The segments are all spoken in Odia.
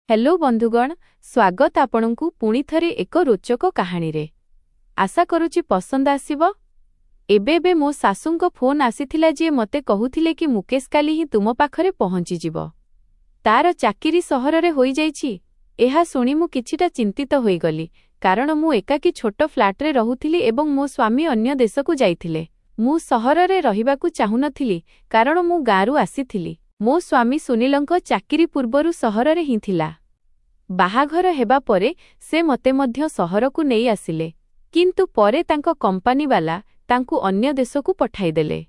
हेलो बंधुगण, स्वागत आपणकु पुणी थरे एक रोचक कहानी रे। आशा करूची पसंद आसीबो। एबे मो सासुंको फोन आसीथिला जे मते कहूथिले कि मुकेश काली ही तुम पाखरे पहुंची जिवो। तार चाकिरी सहर रे होई जाईची। एहा सुनी मु किछिटा चिंतित होई गली, कारण मु एकाकी छोट फ्लैट रे रहुथिली एवं मो स्वामी अन्य देशकु जाईथिले। मु सहर रे रहिबाकु चाहुनथिली, कारण मु गारू आसीथिली। मो स्वामी सुनीलंको चाकिरी पूर्वरु सहर रे ही थिला। बाहाघर हेबा परे से मते मध्य सहरकु नेई आसिले, किंतु परे तांको कंपानी वाला तांकु अन्य देशकु पठाई देले।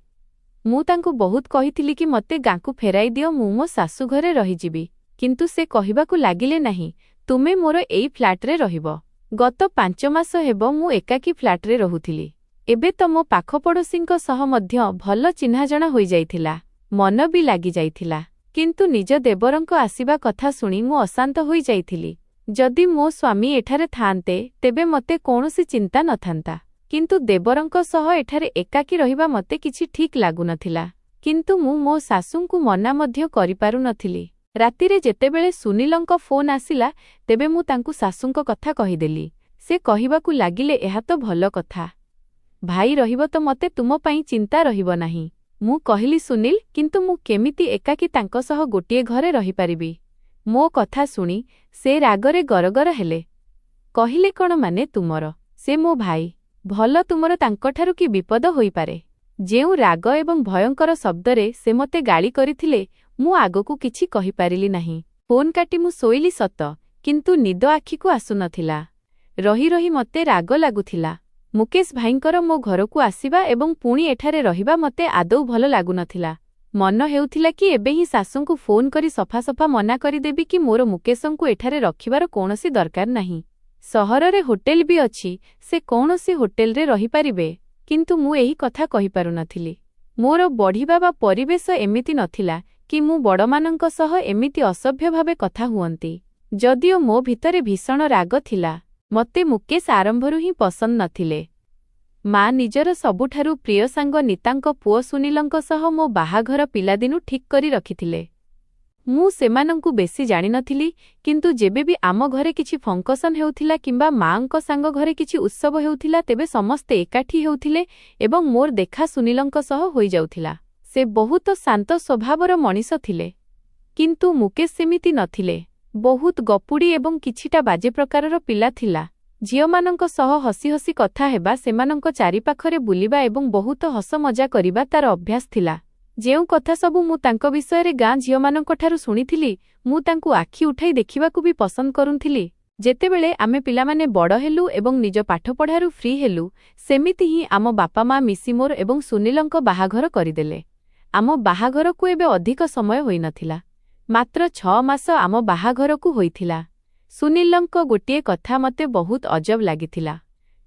मु तांकु बहुत कहिथिली कि मते गांकु फेराई दियो, मु मो सासु घरे रही जिबी, किंतु से कहिबाकु लागिले नाही, तुमे मोर एई फ्लैट रे रहिबो। गत 5 मास हेबो मु एकाकी फ्लैट रे रहुथिली। एबे तो मो पाख पड़ोसींको सह मध्य भल चिन्हा जणा होई जाइथिला, मन भी लागि जाइथिला। किंतु निज देवरंको आसीबा कथा सुनी मु अशांत होई जाइथिली। जदि मो स्वामी एठारे थांते तेबे मते कोनोसी चिंता नथांता, किंतु देवरंको सह एठारे एकाकी रहिबा मते किछि ठीक लागु नथिला। किंतु मु मो सासुंकु मना मध्य करि पारु नथिली। रातिरे जेतेबेले सुनीलंको फोन आसिला तेबे मु तांकु सासुंको कथा कहिदेली। से कहिबाकु लागिले, एहा तो भल कथा, भाई रहिबो तो मते तुम पई चिंता रहिबो नाही। मु कहिली, सुनील, किंतु मु केमिति एकाकी तांको सह गोटिए घरे रही पारिबी। मो कथा सुनी से रागरे गरगर हेले। कहिले, कोन माने तुमर? से मो भाई, भल तुमर तांकोठारु कि विपद होई पारे। जेउ राग एवं भयंकर शब्दरे से मते गाली करिथिले, मु आगकु किछि कहि पारिली नाही। फोन काटी मु सोइली सत, किंतु निद आखिकु आसु नथिला। रही रही मते राग लागुथिला। मुकेश भाईंकर मो घरकु आसीबा एवं पुणी एठारे रहिबा मते आदौ भल लागु नथिला। मन हेउथिला कि एबे ही सासुंकु फोन करी सफा सफा मना करि देबी कि मोर मुकेशंकु एठारे रखिबार कोनोसी दरकार नाही। सहर रे होटेल भी अछि, से कोनोसी होटेल रे रहि पारिबे। किंतु मु एही कथा कहि पारु नथिली। मोर बढ़िबा बा परिवेश एमिति नथिला कि मु बडमानंक सह एमिति असभ्य भावे कथा हुअंती। जदिओ मो भितरे भीषण राग थिला, मते मुकेश आरंभरु ही पसंद नथिले। मां निजर सबुठारु प्रिय सांग नीतांक पुओ सुनीलंक सह मो बाहाघर पिलादिनु ठीक करी रखिथिले। मु सेमानंकु बेसी जानि नथिली, किंतु जेबे भी आम घरे किछि फंक्शन हेउथिला किंबा मांक सांग घरे किछि उत्सव हेउथिला तेबे समस्ते एकाठी हेउथिले एवं मोर देखा सुनीलंक सह होई जाउथिला। से बहुत शांत स्वभावर मनीष थिले, किंतु मुकेश सेमिति नथिले। बहुत गपुड़ी एवं किछिटा बाजे प्रकारर पिला थिला। झियमानंक सह हसी हसी कथा हेबा, सेमानंक चारिपाखरे बुलिबा एवं बहुत हस मजा करिबा तार अभ्यास थिला। जेउ कथा सबु मु तांको विषयरे गां झियमानंकठारु सुनिथिली, मु तांकु आखि उठाई देखिबाकु भी पसंद करुंथिली। जेतेबेले आमे पिलामाने बड़ हेलु एवं निज पाठपढ़ारु फ्री हेलु, सेमिति ही आम बापा मां मिसी मोर एवं सुनीलंक बाहाघर करिदेले। आम बाहाघरकु एबे अधिक समय होई नथिला, मात्र 6 मास आम बाहाघरकु होइथिला। सुनीलंक गोटिए कथा मते बहुत अजब लागिथिला।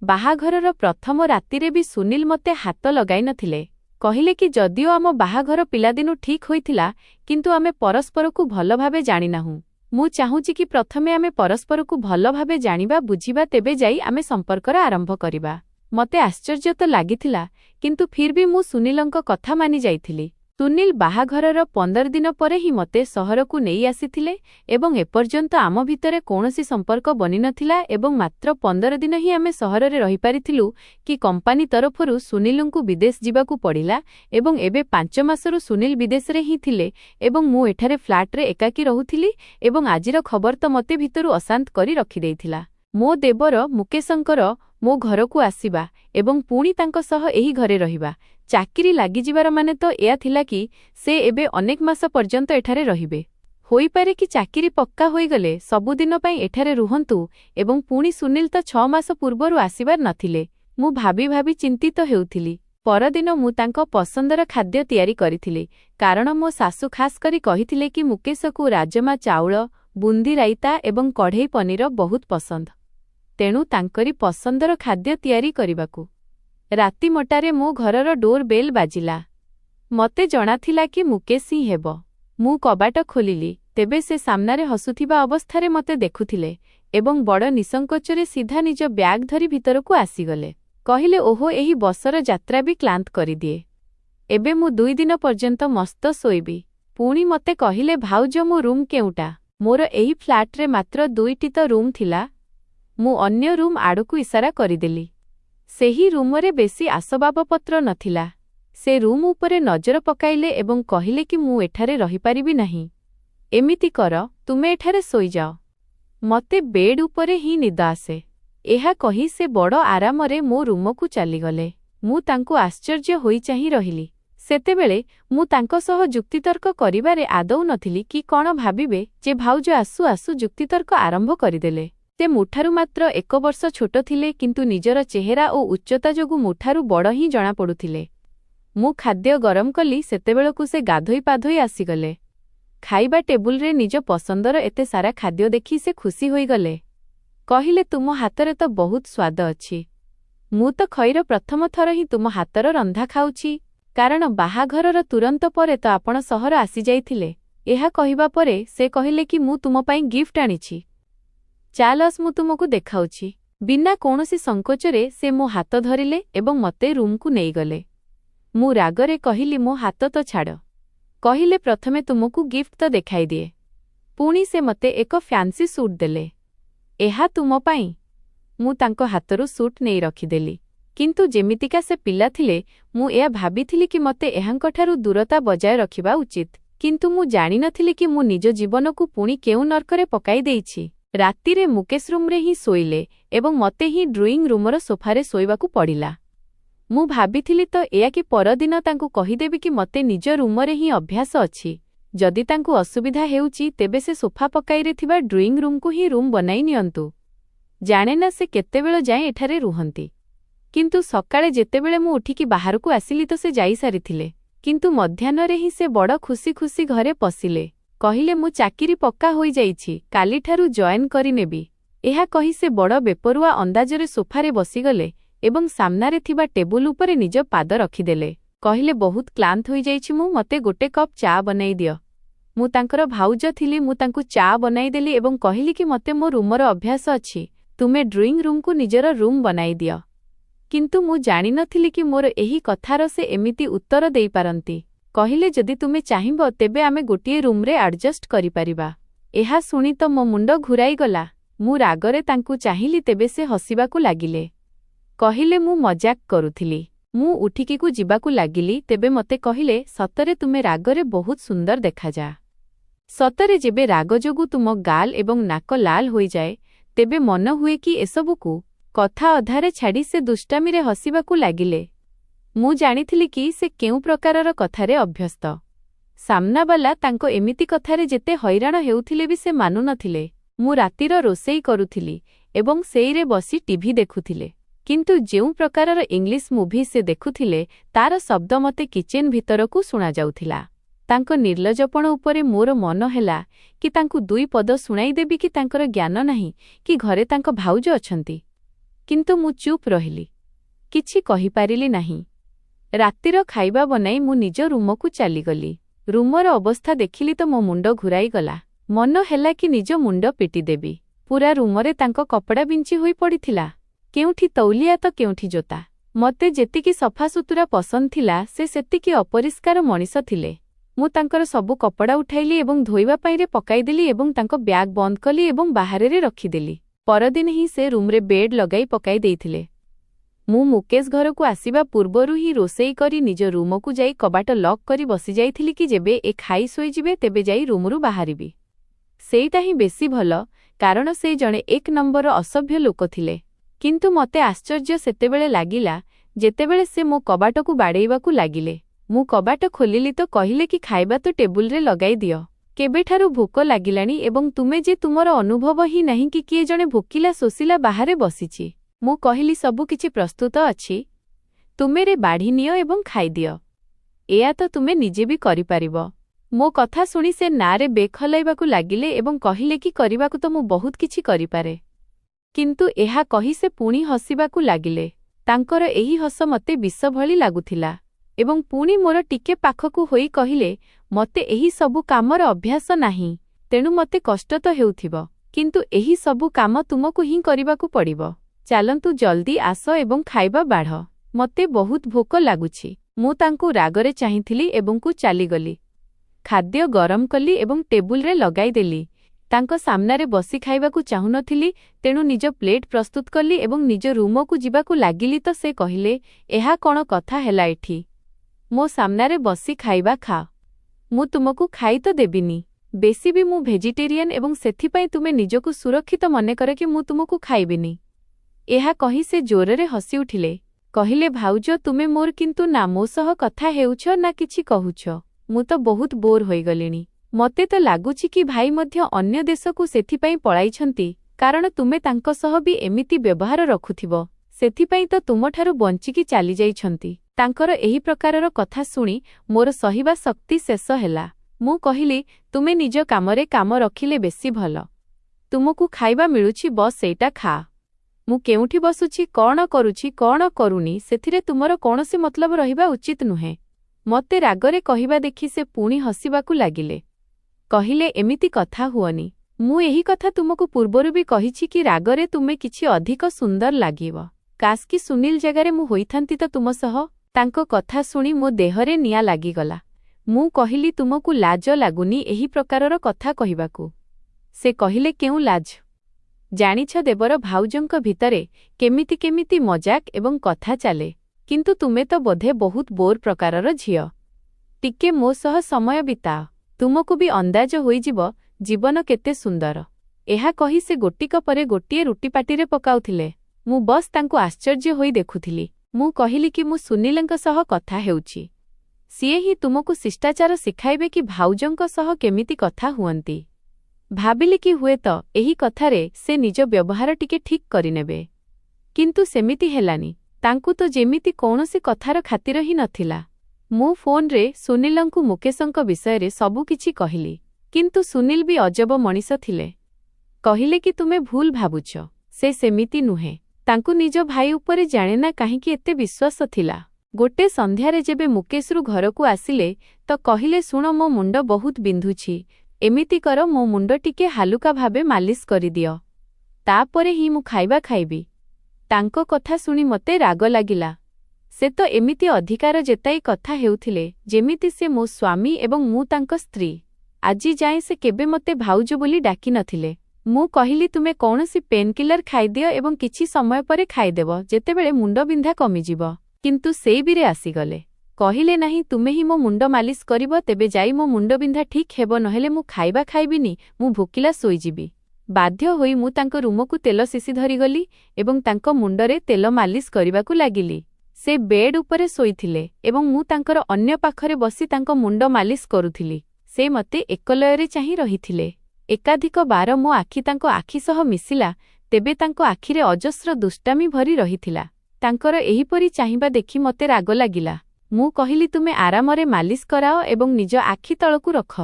बाहाघरर प्रथम रातिरे भी सुनील मते हाथ लगाई नथिले। कहिले कि जदिओ आम बाहाघर पिलादिनु ठीक होइथिला, किंतु आमे परस्परकु भल भावे जानि नाहु। मु चाहूची कि प्रथमे आमे परस्परकु भल भावे जानिबा बुझिबा, तेबे जाई आमे संपर्कर आरंभ करिबा। मते आश्चर्य तो लागिथिला, किंतु फिर भी मु सुनीलंक कथा मानि जाइथिली। सुनील बाहाघरर 15 दिन परे ही मते सहरकु नेई आसीथिले एवं एपर्यंत आम भितरे कोनोसी संपर्क बनि नथिला एवं मात्र 15 दिन ही आमे सहर रे रहि पारिथिलु कि कंपानी तरफरु सुनीलंकु विदेश जिबाकु पड़िला एवं एबे 5 मासरु सुनील विदेश रे ही थिले एवं मु एठारे फ्लैट रे एकाकी रहुथिली एवं आजिर खबर तो मते भितरु अशांत करी रखि देइथिला। मो देवर मुकेशंकर मो घरकु आसीबा एवं पुणी तांको सह एही घरे रहिबा। चाकिरी लागि जिबार माने तो एया थिला कि से एबे अनेक मास पर्यंत एठारे रहिबे। होई पारे कि चाकिरी पक्का होई गले सबुदिन पई एठारे रुहंतु एवं पुणी सुनील तो 6 मास पूर्वरु आसीबार नथिले। मु भाबी भाबी चिंतित हेउथिली। परदिन मु तांको पसंदर खाद्य तयारी करिथिली, कारण मो सासु खास करी कहिथिले कि मुकेशकु राजमा चाउळ, बुंदी राइता एवं कढ़ई पनीर बहुत पसंद। तेणु तांकरी पसंदर खाद्य तयारी करिबाकु राति मोटारे मो घरर डोर बेल बाजिला। मते जणाथिला कि मुकेश ही हेबो। मु कबाट खोलिली, तेबे से सामनारे हसुथिबा अवस्थारे मते देखुथिले एवं बड़ निसंकोचरे सीधा निज ब्याग धरी भितरकु आसीगले। कहिले, ओहो, एही बसर यात्रा भी क्लांत करिदिए। एबे मु 2 दिन पर्यंत मस्त सोइबी। पुणी मते कहिले, भाउज मो रूम केउटा? मोर एही फ्लाट्रे मात्र 2टी तो रूम थिला। मु अन्य रूम आड़कू इशारा करिदेली। सेही रूमरे बेसी आसबाबपत्र नथिला। से रूम उपरे नजर पकाइले एवं कहिले कि मु एठारे रहिपारिबि नाही। एमिति कर, तुमे एठारे सोई जाओ। मते बेड उपरे ही निद आसे। एहा कही से बड़ आरामरे मो रूमकू चलीगले। मु तांकु आश्चर्य होई चाहि रहिली। सेतेबेले मु तांको सह जुक्तितर्क करिबारे आदौ नथिली कि कण भाबिबे जे भाउज आसु आसु जुक्तितर्क आरंभ करिदेले। ते मुठारु मात्र 1 वर्ष छोट थिले, किंतु निजर चेहरा ओ उच्चता जोगु मुठारु बड़ ही जणा पडुथिले। मु खाद्य गरम कली, सेतेबेलकु से गाधोई पाधोई आसीगले। खाइबा टेबुलरे निज पसंदर एते सारा खाद्य देखि से खुशी होईगले। कहिले, तुम हातरे तो बहुत स्वाद अछि। मु तो खैर प्रथम थर ही तुम हातर रंधा खाउछि, कारण बाहाघरर तुरंत परे तो आपण सहर आसी जाइथिले। एहा कहिबा परे से कहिले कि मु तुम पई गिफ्ट आनिछि। चालस मु तुमको देखाउछि। बिना कोनोसी संकोचरे से मो हाथ धरिले एवं मते रूमकू नेइगले। मु रागरे कहिली, मो हाथ तो छाड़। कहिले, प्रथमे तुमको गिफ्ट तो देखाई दिए। पुणी से मते एक फैंसी सूट देले। एहा तुम पाई। मु तांको हाथरू सूट नेई रखिदेली। किंतु जेमितिका से पिला थिले, मु एया भाबिथिली कि मते एहांकठारू दूरता बजाय रखिबा उचित। किंतु मु जानि नथिली कि मु निज जीवनकू पुणी केउ नर्करे पकाई देइछि। रातिरे मुकेश रूमरे ही सोइले एवं मते ही ड्रॉइंग रूमर सोफारे सोइबाकू पड़िला। मु भाबिथिली तो एया कि परदिन तांकू कहिदेबी कि मते निज रूमरे ही अभ्यास अछि। जदि तांकू असुविधा हेउची तेबे से सोफा पकाइरे थिबा ड्रॉइंग रूमकू ही रूम बनाई नियंतु। जाने ना से केतेबेळ जाए एठारे रुहंती। किंतु सकाळे जेतेबेळे मु उठिकी बाहरकू आसिली तो से जाई सारिथिले। किंतु मध्याह्नरे ही से बड़ खुशी खुशी घरे पसिले। कहिले, मु चाकिरी पक्का होई जाइछि, कालीठारू जॉइन करि नेबी। एहा कही से बड़ बेपरुआ अंदाजरे सोफारे बसिगले एवं सामनारे थिबा टेबुल उपरे निज पाद रखिदेले। कहिले, बहुत क्लांत होई जाइछि मु, मते गोटे कप चा बनाई दियो। मु तांकर भाउज थिली। मु तांकु चा बनाई देली एवं कहिली कि मते मो रूमर अभ्यास अछि, तुमे ड्रॉइंग रूमकू निजर रूम बनाई दियो। किंतु मु जानि नथिली कि मोर एही कथार से एमिति उत्तर देई पारंती। कहिले, जदि तुमे चाहिबो तेबे आमे गोटिए रूमरे एडजस्ट करि परिबा। एहा सुनी तो मो मुंड घुराई गला। मु रागरे तांकु चाहिली, तेबे से हसिबाकू लागिले। कहिले, मु मजाक करुथिली। मु उठिकीकू जिबाकू लागिली, तेबे मते कहिले, सतरे तुमे रागरे बहुत सुंदर देखा जा। सतरे जेबे राग जोगु तुम गाल एवं नाक लाल होई जाए, तेबे मन हुए कि एसबुकू कथा अधारे छाड़ी से दुष्टामीरे हसिबाकू लागिले। मु जानिथिली कि से केउ प्रकारर कथारे अभ्यस्त। सामनाबाला तांको एमिति कथारे जेते हैराण हेउथिले भी से मानु नथिले। मु रातिर रोसेई करुथिली एवं सेईरे बसी टीवी देखुथिले। किंतु जेउ प्रकारर इंग्लिश मूवी से देखुथिले, तार शब्द मते किचेन भितरकू सुना जाउथिला। तांको निर्लजपण उपरे मोर मन हेला कि तांकु 2 पद सुनाई देबी कि तांकर ज्ञान नाही कि घरे तांको भाउज अछंती। किंतु मु चुप रहिली, किछि कहि पारिली नाही। रातिर खाइबा बनाई मु निज रूमकू चलीगली। रूमर अवस्था देखिली तो मो मुंड घुराई गला। मन हेला कि निज मुंड पिटी देबी। पूरा रूमरे तांको कपड़ा बिंची होई पड़िथिला। केउठी तौलिया तो केउठी जोता। मते जेतिकी सफासुतुरा पसंद थिला, से सेतिकी अपरिष्कार मनिष थिले। मु तांकर सबु कपड़ा उठाइली एवं धोइबा पाइरे पकाइदेली एवं तांको ब्याग बंद कली एवं बाहरेरे रखिदेली। परदिन ही से रूमरे बेड लगाई पकाई देइथिले। मु मुकेश घरकू आसिबा पूर्वरु ही रोसेई करी निज रूमकू जाई कबाट लॉक करी बसी जाइथिली कि जेबे ए खाई सोई जिबे तेबे जाई रूमरु बाहरिबी। सेईटा ही बेसी भल, कारण से जणे 1 नंबर असभ्य लोक थिले। किंतु मते आश्चर्य सेतेबेले लागिला जेतेबेले से मो कबाटकू बाड़ेइबाकू लागिले। मु कबाट खोलिली तो कहिले कि खाइबा तो टेबुलरे लगाई दियो। केबेठारू भोक लागिलानी एवं तुमे जे तुमर अनुभव ही नहीं कि किए जणे भोकिला शोषिला बाहरे बसिछि। मु कहिली, सबु किछि प्रस्तुत अछि, तुमेरे बाढ़ी नियो एवं खाई दियो। एया तो तुमे निजे भी करि पारिबो। मो कथा सुनी से नारे बेखलाइबाकू लागिले एवं कहिले कि करिबाकू तो मु बहुत किछि करि पारे। किंतु एहा कहि से पुणी हसिबाकू लागिले। तांकर एही हस मते विष भଳି लागुथिला एवं पुणी मोर टिके पाखकू होई कहिले, मते एही सबु कामर अभ्यास नाही, तेणु मते कष्ट तो हेउथिबो, किंतु एही सबु काम तुमकू ही करिबाकू पड़िबो। चालंतु जल्दी आस एवं खाइबा बाढ़, मते बहुत भोक लागुछि। मु तांकू रागरे चाहिथिली एवं कु चालीगली। खाद्य गरम कली एवं टेबुलरे लगाई देली। ତାଙ୍କ ସାମ୍ନାରେ ବସି ଖାଇବାକୁ ଚାହୁଁନଥିଲି, ତେଣୁ ନିଜ ପ୍ଲେଟ୍ ପ୍ରସ୍ତୁତ କଲି ଏବଂ ନିଜ ରୁମକୁ ଯିବାକୁ ଲାଗିଲି ତ ସେ କହିଲେ, ଏହା କ'ଣ କଥା ହେଲା ଏଠି? ମୋ ସାମ୍ନାରେ ବସି ଖାଇବା ଖାଅ। ମୁଁ ତୁମକୁ ଖାଇ ତ ଦେବିନି। ବେଶୀ ବି ମୁଁ ଭେଜିଟେରିଆନ୍ ଏବଂ ସେଥିପାଇଁ ତୁମେ ନିଜକୁ ସୁରକ୍ଷିତ ମନେକର କି ମୁଁ ତୁମକୁ ଖାଇବିନି। ଏହା କହି ସେ ଜୋରରେ ହସିଉଠିଲେ। କହିଲେ, ଭାଉଜ ତୁମେ ମୋର କିନ୍ତୁ ନା ମୋ ସହ କଥା ହେଉଛ ନା କିଛି କହୁଛ। ମୁଁ ତ ବହୁତ ବୋର୍ ହୋଇଗଲିଣି। ମତେ ତ ଲାଗୁଛି କି ଭାଇ ମଧ୍ୟ ଅନ୍ୟ ଦେଶକୁ ସେଥିପାଇଁ ପଳାଇଛନ୍ତି, କାରଣ ତୁମେ ତାଙ୍କ ସହ ବି ଏମିତି ବ୍ୟବହାର ରଖୁଥିବ। ସେଥିପାଇଁ ତ ତୁମଠାରୁ ବଞ୍ଚିକି ଚାଲିଯାଇଛନ୍ତି। ତାଙ୍କର ଏହି ପ୍ରକାରର କଥା ଶୁଣି ମୋର ସହିବା ଶକ୍ତି ଶେଷ ହେଲା। ମୁଁ କହିଲି, ତୁମେ ନିଜ କାମରେ କାମ ରଖିଲେ ବେଶୀ ଭଲ। ତୁମକୁ ଖାଇବା ମିଳୁଛି, ବସ୍ ସେଇଟା ଖାଅ। ମୁଁ କେଉଁଠି ବସୁଛି, କ'ଣ କରୁଛି, କ'ଣ କରୁନି, ସେଥିରେ ତୁମର କୌଣସି ମତଲବ ରହିବା ଉଚିତ ନୁହେଁ। ମତେ ରାଗରେ କହିବା ଦେଖି ସେ ପୁଣି ହସିବାକୁ ଲାଗିଲେ। କହିଲେ, ଏମିତି କଥା ହୁଅନି। ମୁଁ ଏହି କଥା ତୁମକୁ ପୂର୍ବରୁ ବି କହିଛି କି ରାଗରେ ତୁମେ କିଛି ଅଧିକ ସୁନ୍ଦର ଲାଗିବ। କାଶ କି ସୁନୀଲ ଜାଗାରେ ମୁଁ ହୋଇଥାନ୍ତି ତ ତୁମ ସହ। ତାଙ୍କ କଥା ଶୁଣି ମୋ ଦେହରେ ନିଆଁ ଲାଗିଗଲା। ମୁଁ କହିଲି, ତୁମକୁ ଲାଜ ଲାଗୁନି ଏହି ପ୍ରକାରର କଥା କହିବାକୁ? ସେ କହିଲେ, କେଉଁ ଲାଜ? ଜାଣିଛ ଦେବର ଭାଉଜଙ୍କ ଭିତରେ କେମିତି କେମିତି ମଜାକ ଏବଂ କଥା ଚାଲେ। କିନ୍ତୁ ତୁମେ ତ ବୋଧେ ବହୁତ ବୋର୍ ପ୍ରକାରର ଝିଅ। ଟିକେ ମୋ ସହ ସମୟ ବିତାଅ, ତୁମକୁ ବି ଅନ୍ଦାଜ ହୋଇଯିବ ଜୀବନ କେତେ ସୁନ୍ଦର। ଏହା କହି ସେ ଗୋଟିକ ପରେ ଗୋଟିଏ ରୁଟି ପାଟିରେ ପକାଉଥିଲେ। ମୁଁ ବସ୍ ତାଙ୍କୁ ଆଶ୍ଚର୍ଯ୍ୟ ହୋଇ ଦେଖୁଥିଲି। ମୁଁ କହିଲି କି ମୁଁ ସୁନୀଲଙ୍କ ସହ କଥା ହେଉଛି। ସିଏ ହିଁ ତୁମକୁ ଶିଷ୍ଟାଚାର ଶିଖାଇବେ କି ଭାଉଜଙ୍କ ସହ କେମିତି କଥା ହୁଅନ୍ତି। ଭାବିଲି କି ହୁଏତ ଏହି କଥାରେ ସେ ନିଜ ବ୍ୟବହାର ଟିକେ ଠିକ୍ କରିନେବେ। କିନ୍ତୁ ସେମିତି ହେଲାନି। ତାଙ୍କୁ ତ ଯେମିତି କୌଣସି କଥାର ଖାତିର ହିଁ ନଥିଲା। ମୁଁ ଫୋନରେ ସୁନୀଲଙ୍କୁ ମୁକେଶଙ୍କ ବିଷୟରେ ସବୁକିଛି କହିଲି। କିନ୍ତୁ ସୁନୀଲ ବି ଅଜବ ମଣିଷ ଥିଲେ। କହିଲେ କି ତୁମେ ଭୁଲ ଭାବୁଛ, ସେ ସେମିତି ନୁହେଁ। ତାଙ୍କୁ ନିଜ ଭାଇ ଉପରେ ଜାଣେନା କାହିଁକି ଏତେ ବିଶ୍ୱାସ ଥିଲା। ଗୋଟେ ସନ୍ଧ୍ୟାରେ ଯେବେ ମୁକେଶରୁ ଘରକୁ ଆସିଲେ ତ କହିଲେ, ଶୁଣ ମୋ ମୁଣ୍ଡ ବହୁତ ବିନ୍ଧୁଛି, ଏମିତି କର ମୋ ମୁଣ୍ଡ ଟିକେ ହାଲୁକା ଭାବେ ମାଲିସ କରିଦିଅ, ତାପରେ ହିଁ ମୁଁ ଖାଇବା ଖାଇବି। ତାଙ୍କ କଥା ଶୁଣି ମତେ ରାଗ ଲାଗିଲା। ସେ ତ ଏମିତି ଅଧିକାର ଜେତାଇ କଥା ହେଉଥିଲେ ଯେମିତି ସେ ମୋ ସ୍ୱାମୀ ଏବଂ ମୁଁ ତାଙ୍କ ସ୍ତ୍ରୀ। ଆଜି ଯାଏଁ ସେ କେବେ ମତେ ଭାଉଜ ବୋଲି ଡାକିନଥିଲେ। ମୁଁ କହିଲି, ତୁମେ କୌଣସି ପେନ୍କିଲର ଖାଇଦିଅ ଏବଂ କିଛି ସମୟ ପରେ ଖାଇଦେବ, ଯେତେବେଳେ ମୁଣ୍ଡବିନ୍ଧା କମିଯିବ। କିନ୍ତୁ ସେଇବିରେ ଆସିଗଲେ। କହିଲେ, ନାହିଁ ତୁମେ ହିଁ ମୋ ମୁଣ୍ଡ ମାଲିସ କରିବ, ତେବେ ଯାଇ ମୋ ମୁଣ୍ଡବିନ୍ଧା ଠିକ୍ ହେବ, ନହେଲେ ମୁଁ ଖାଇବା ଖାଇବିନି, ମୁଁ ଭୋକିଲା ଶୋଇଯିବି। ବାଧ୍ୟ ହୋଇ ମୁଁ ତାଙ୍କ ରୁମକୁ ତେଲ ଶିଶି ଧରିଗଲି ଏବଂ ତାଙ୍କ ମୁଣ୍ଡରେ ତେଲ ମାଲିସ କରିବାକୁ ଲାଗିଲି। ସେ ବେଡ୍ ଉପରେ ଶୋଇଥିଲେ ଏବଂ ମୁଁ ତାଙ୍କର ଅନ୍ୟ ପାଖରେ ବସି ତାଙ୍କ ମୁଣ୍ଡ ମାଲିସ କରୁଥିଲି। ସେ ମତେ ଏକଲୟରେ ଚାହିଁ ରହିଥିଲେ। ଏକାଧିକ ବାର ମୋ ଆଖି ତାଙ୍କ ଆଖି ସହ ମିଶିଲା, ତେବେ ତାଙ୍କ ଆଖିରେ ଅଜସ୍ର ଦୁଷ୍ଟାମି ଭରି ରହିଥିଲା। ତାଙ୍କର ଏହିପରି ଚାହିଁବା ଦେଖି ମତେ ରାଗ ଲାଗିଲା। ମୁଁ କହିଲି, ତୁମେ ଆରାମରେ ମାଲିସ କରାଅ ଏବଂ ନିଜ ଆଖି ତଳକୁ ରଖ।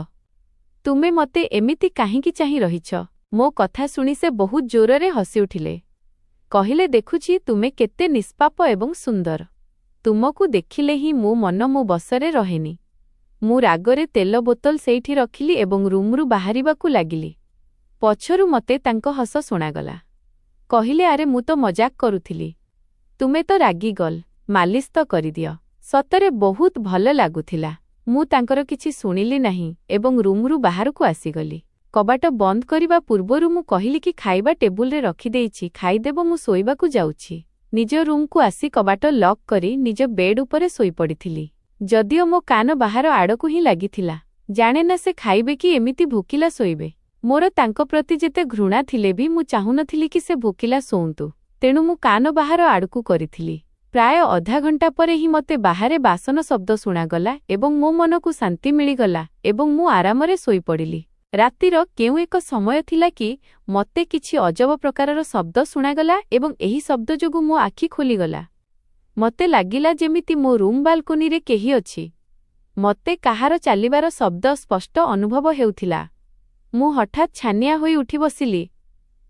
ତୁମେ ମତେ ଏମିତି କାହିଁକି ଚାହିଁ ରହିଛ? ମୋ କଥା ଶୁଣି ସେ ବହୁତ ଜୋରରେ ହସିଉଠିଲେ। କହିଲେ, ଦେଖୁଛି ତୁମେ କେତେ ନିଷ୍ପାପ ଏବଂ ସୁନ୍ଦର। ତୁମକୁ ଦେଖିଲେ ହିଁ ମୋ ମନ ମୋ ବଶରେ ରହେନି। ମୁଁ ରାଗରେ ତେଲ ବୋତଲ ସେଇଠି ରଖିଲି ଏବଂ ରୁମ୍ରୁ ବାହାରିବାକୁ ଲାଗିଲି। ପଛରୁ ମତେ ତାଙ୍କ ହସ ଶୁଣାଗଲା। କହିଲେ, ଆରେ ମୁଁ ତ ମଜାକ କରୁଥିଲି। ତୁମେ ତ ରାଗିଗଲ, ମାଲିସ ତ କରିଦିଅ। ସତରେ ବହୁତ ଭଲ ଲାଗୁଥିଲା। ମୁଁ ତାଙ୍କର କିଛି ଶୁଣିଲି ନାହିଁ ଏବଂ ରୁମ୍ରୁ ବାହାରକୁ ଆସିଗଲି। କବାଟ ବନ୍ଦ କରିବା ପୂର୍ବରୁ ମୁଁ କହିଲି କି ଖାଇବା ଟେବୁଲରେ ରଖିଦେଇଛି, ଖାଇଦେବ, ମୁଁ ଶୋଇବାକୁ ଯାଉଛି। ନିଜ ରୁମ୍କୁ ଆସି କବାଟ ଲକ୍ କରି ନିଜ ବେଡ୍ ଉପରେ ଶୋଇପଡ଼ିଥିଲି। ଯଦିଓ ମୋ କାନ ବାହାର ଆଡ଼କୁ ହିଁ ଲାଗିଥିଲା। ଜାଣେନା ସେ ଖାଇବେ କି ଏମିତି ଭୋକିଲା ଶୋଇବେ। ମୋର ତାଙ୍କ ପ୍ରତି ଯେତେ ଘୃଣା ଥିଲେ ବି ମୁଁ ଚାହୁଁନଥିଲି କି ସେ ଭୋକିଲା ଶୋଉନ୍ତୁ, ତେଣୁ ମୁଁ କାନ ବାହାର ଆଡ଼କୁ କରିଥିଲି। ପ୍ରାୟ ଅଧା ଘଣ୍ଟା ପରେ ହିଁ ମତେ ବାହାରେ ବାସନ ଶବ୍ଦ ଶୁଣାଗଲା ଏବଂ ମୋ ମନକୁ ଶାନ୍ତି ମିଳିଗଲା ଏବଂ ମୁଁ ଆରାମରେ ଶୋଇପଡ଼ିଲି। ରାତିର କେଉଁ ଏକ ସମୟ ଥିଲା କି ମତେ କିଛି ଅଜବ ପ୍ରକାରର ଶବ୍ଦ ଶୁଣାଗଲା ଏବଂ ଏହି ଶବ୍ଦ ଯୋଗୁଁ ମୋ ଆଖି ଖୋଲିଗଲା। ମତେ ଲାଗିଲା ଯେମିତି ମୋ ରୁମ୍ ବାଲକୋନିରେ କେହି ଅଛି। ମତେ କାହାର ଚାଲିବାର ଶବ୍ଦ ସ୍ପଷ୍ଟ ଅନୁଭବ ହେଉଥିଲା। ମୁଁ ହଠାତ୍ ଛାନିଆ ହୋଇ ଉଠି ବସିଲି।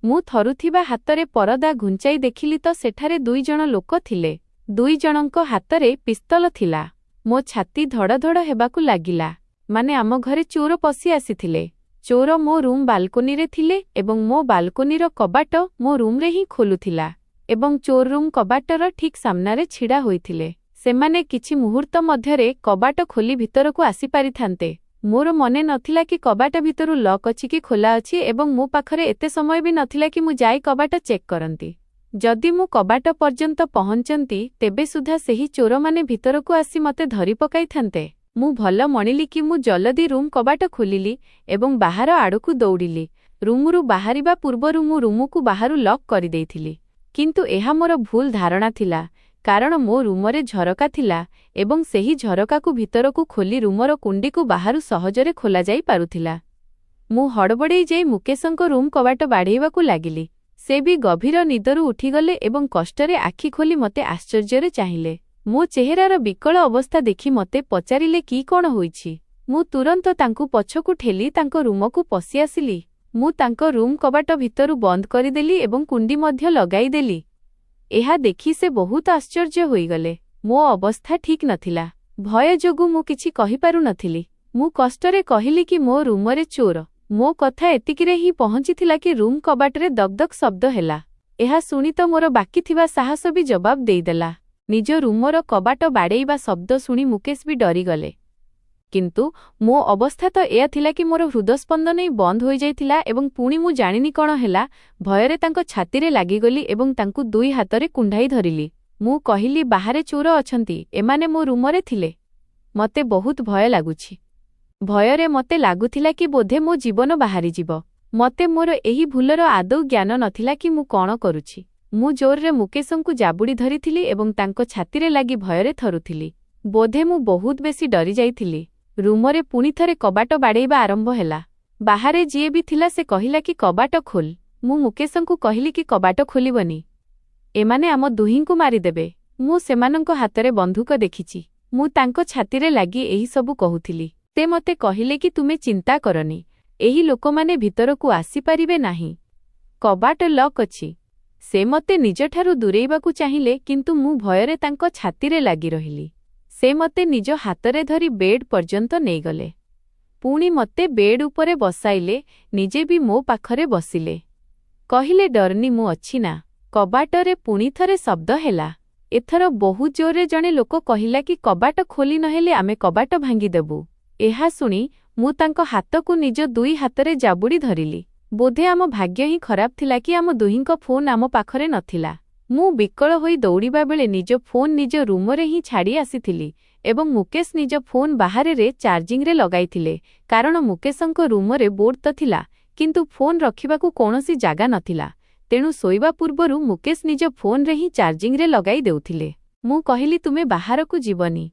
ମୁଁ ଥରୁଥିବା ହାତରେ ପରଦା ଘୁଞ୍ଚାଇ ଦେଖିଲି ତ ସେଠାରେ 2 ଜଣ ଲୋକ ଥିଲେ। 2 ଜଣଙ୍କ ହାତରେ ପିସ୍ତଲ ଥିଲା। ମୋ ଛାତି ଧଡ଼ଧଡ଼ ହେବାକୁ ଲାଗିଲା। ମାନେ ଆମ ଘରେ ଚୋର ପଶି ଆସିଥିଲେ। ଚୋର ମୋ ରୁମ୍ ବାଲକୋନିରେ ଥିଲେ ଏବଂ ମୋ ବାଲକୋନିର କବାଟ ମୋ ରୁମ୍ରେ ହିଁ ଖୋଲୁଥିଲା ଏବଂ ଚୋର ରୁମ୍ କବାଟର ଠିକ୍ ସାମ୍ନାରେ ଛିଡ଼ା ହୋଇଥିଲେ। ସେମାନେ କିଛି ମୁହୂର୍ତ୍ତ ମଧ୍ୟରେ କବାଟ ଖୋଲି ଭିତରକୁ ଆସିପାରିଥାନ୍ତେ। ମୋର ମନେ ନଥିଲା କି କବାଟ ଭିତରୁ ଲକ୍ ଅଛି କି ଖୋଲା ଅଛି ଏବଂ ମୋ ପାଖରେ ଏତେ ସମୟ ବି ନଥିଲା କି ମୁଁ ଯାଇ କବାଟ ଚେକ୍ କରନ୍ତି। ଯଦି ମୁଁ କବାଟ ପର୍ଯ୍ୟନ୍ତ ପହଞ୍ଚନ୍ତି ତେବେ ସୁଦ୍ଧା ସେହି ଚୋରମାନେ ଭିତରକୁ ଆସି ମୋତେ ଧରି ପକାଇଥାନ୍ତେ। ମୁଁ ଭଲ ମଣିଲି କି ମୁଁ ଜଲଦି ରୁମ୍ କବାଟ ଖୋଲିଲି ଏବଂ ବାହାର ଆଡ଼କୁ ଦୌଡ଼ିଲି। ରୁମରୁ ବାହାରିବା ପୂର୍ବରୁ ମୁଁ ରୁମକୁ ବାହାରୁ ଲକ୍ କରିଦେଇଥିଲି। କିନ୍ତୁ ଏହା ମୋର ଭୁଲ ଧାରଣା ଥିଲା, କାରଣ ମୋ ରୁମରେ ଝରକା ଥିଲା ଏବଂ ସେହି ଝରକାକୁ ଭିତରକୁ ଖୋଲି ରୁମର କୁଣ୍ଡିକୁ ବାହାରୁ ସହଜରେ ଖୋଲାଯାଇ ପାରୁଥିଲା। ମୁଁ ହଡ଼ବଡ଼େଇ ଯାଇ ମୁକେଶଙ୍କ ରୁମ୍ କବାଟ ବାଡ଼େଇବାକୁ ଲାଗିଲି। ସେ ବି ଗଭୀର ନିଦରୁ ଉଠିଗଲେ ଏବଂ କଷ୍ଟରେ ଆଖି ଖୋଲି ମୋତେ ଆଶ୍ଚର୍ଯ୍ୟରେ ଚାହିଁଲେ। ମୋ ଚେହେରାର ବିକଳ ଅବସ୍ଥା ଦେଖି ମୋତେ ପଚାରିଲେ କି କ'ଣ ହୋଇଛି। ମୁଁ ତୁରନ୍ତ ତାଙ୍କୁ ପଛକୁ ଠେଲି ତାଙ୍କ ରୁମକୁ ପଶିଆସିଲି। ମୁଁ ତାଙ୍କ ରୁମ୍ କବାଟ ଭିତରୁ ବନ୍ଦ କରିଦେଲି ଏବଂ କୁଣ୍ଡି ମଧ୍ୟ ଲଗାଇଦେଲି। ଏହା ଦେଖି ସେ ବହୁତ ଆଶ୍ଚର୍ଯ୍ୟ ହୋଇଗଲେ। ମୋ ଅବସ୍ଥା ଠିକ୍ ନଥିଲା। ଭୟ ଯୋଗୁଁ ମୁଁ କିଛି କହିପାରୁନଥିଲି। ମୁଁ କଷ୍ଟରେ କହିଲି କି ମୋ ରୁମରେ ଚୋର। ମୋ କଥା ଏତିକିରେ ହିଁ ପହଞ୍ଚିଥିଲା କି ରୁମ୍ କବାଟରେ ଦକ୍ ଦକ୍ ଶବ୍ଦ ହେଲା। ଏହା ଶୁଣି ତ ମୋର ବାକି ଥିବା ସାହସ ବି ଜବାବ ଦେଇଦେଲା। ନିଜ ରୁମର କବାଟ ବାଡ଼େଇବା ଶବ୍ଦ ଶୁଣି ମୁକେଶ ବି ଡରିଗଲେ। କିନ୍ତୁ ମୋ ଅବସ୍ଥା ତ ଏୟା ଥିଲା କି ମୋର ହୃଦସ୍ପନ୍ଦନ ବନ୍ଦ ହୋଇଯାଇଥିଲା ଏବଂ ପୁଣି ମୁଁ ଜାଣିନି କ'ଣ ହେଲା, ଭୟରେ ତାଙ୍କ ଛାତିରେ ଲାଗିଗଲି ଏବଂ ତାଙ୍କୁ ଦୁଇ ହାତରେ କୁଣ୍ଢାଇ ଧରିଲି। ମୁଁ କହିଲି, ବାହାରେ ଚୋର ଅଛନ୍ତି, ଏମାନେ ମୋ ରୁମରେ ଥିଲେ। ମୋତେ ବହୁତ ଭୟ ଲାଗୁଛି। ଭୟରେ ମୋତେ ଲାଗୁଥିଲା କି ବୋଧେ ମୋ ଜୀବନ ବାହାରିଯିବ। ମୋତେ ମୋର ଏହି ଭୁଲର ଆଦୌ ଜ୍ଞାନ ନଥିଲା କି ମୁଁ କ'ଣ କରୁଛି। ମୁଁ ଜୋରରେ ମୁକେଶଙ୍କୁ ଜାବୁଡ଼ି ଧରିଥିଲି ଏବଂ ତାଙ୍କ ଛାତିରେ ଲାଗି ଭୟରେ ଥରୁଥିଲି। ବୋଧେ ମୁଁ ବହୁତ ବେଶୀ ଡରିଯାଇଥିଲି। ରୁମରେ ପୁଣି ଥରେ କବାଟ ବାଡ଼େଇବା ଆରମ୍ଭ ହେଲା। ବାହାରେ ଯିଏ ବି ଥିଲା ସେ କହିଲା କି କବାଟ ଖୋଲ। ମୁଁ ମୁକେଶଙ୍କୁ କହିଲି କି କବାଟ ଖୋଲିବନି। ଏମାନେ ଆମ ଦୁହିଁଙ୍କୁ ମାରିଦେବେ। ମୁଁ ସେମାନଙ୍କ ହାତରେ ବନ୍ଧୁକ ଦେଖିଛି। ମୁଁ ତାଙ୍କ ଛାତିରେ ଲାଗି ଏହି ସବୁ କହୁଥିଲି। ସେ ମୋତେ କହିଲେ କି ତୁମେ ଚିନ୍ତା କରନି, ଏହି ଲୋକମାନେ ଭିତରକୁ ଆସିପାରିବେ ନାହିଁ। କବାଟ ଲକ୍ ଅଛି। ସେ ମୋତେ ନିଜଠାରୁ ଦୂରେଇବାକୁ ଚାହିଁଲେ କିନ୍ତୁ ମୁଁ ଭୟରେ ତାଙ୍କ ଛାତିରେ ଲାଗି ରହିଲି। ସେ ମୋତେ ନିଜ ହାତରେ ଧରି ବେଡ୍ ପର୍ଯ୍ୟନ୍ତ ନେଇଗଲେ। ପୁଣି ମୋତେ ବେଡ୍ ଉପରେ ବସାଇଲେ, ନିଜେ ବି ମୋ ପାଖରେ ବସିଲେ। କହିଲେ, ଡରନି, ମୁଁ ଅଛି ନା। କବାଟରେ ପୁଣି ଥରେ ଶବ୍ଦ ହେଲା। ଏଥର ବହୁ ଜୋରରେ ଜଣେ ଲୋକ କହିଲା କି କବାଟ ଖୋଲି ନହେଲେ ଆମେ କବାଟ ଭାଙ୍ଗିଦେବୁ। ଏହା ଶୁଣି ମୁଁ ତାଙ୍କ ହାତକୁ ନିଜ ଦୁଇ ହାତରେ ଜାବୁଡ଼ି ଧରିଲି। ବୋଧେ ଆମ ଭାଗ୍ୟ ହିଁ ଖରାପ ଥିଲା କି ଆମ ଦୁହିଁଙ୍କ ଫୋନ୍ ଆମ ପାଖରେ ନଥିଲା। ମୁଁ ବିକଳ ହୋଇ ଦୌଡ଼ିବା ବେଳେ ନିଜ ଫୋନ୍ ନିଜ ରୁମରେ ହିଁ ଛାଡ଼ି ଆସିଥିଲି ଏବଂ ମୁକେଶ ନିଜ ଫୋନ୍ ବାହାରେ ଚାର୍ଜିଂରେ ଲଗାଇଥିଲେ, କାରଣ ମୁକେଶଙ୍କ ରୁମରେ ବୋର୍ଡ ତ ଥିଲା କିନ୍ତୁ ଫୋନ୍ ରଖିବାକୁ କୌଣସି ଜାଗା ନଥିଲା। ତେଣୁ ଶୋଇବା ପୂର୍ବରୁ ମୁକେଶ ନିଜ ଫୋନ୍ରେ ହିଁ ଚାର୍ଜିଂରେ ଲଗାଇ ଦେଉଥିଲେ। ମୁଁ କହିଲି, ତୁମେ ବାହାରକୁ ଯିବନି।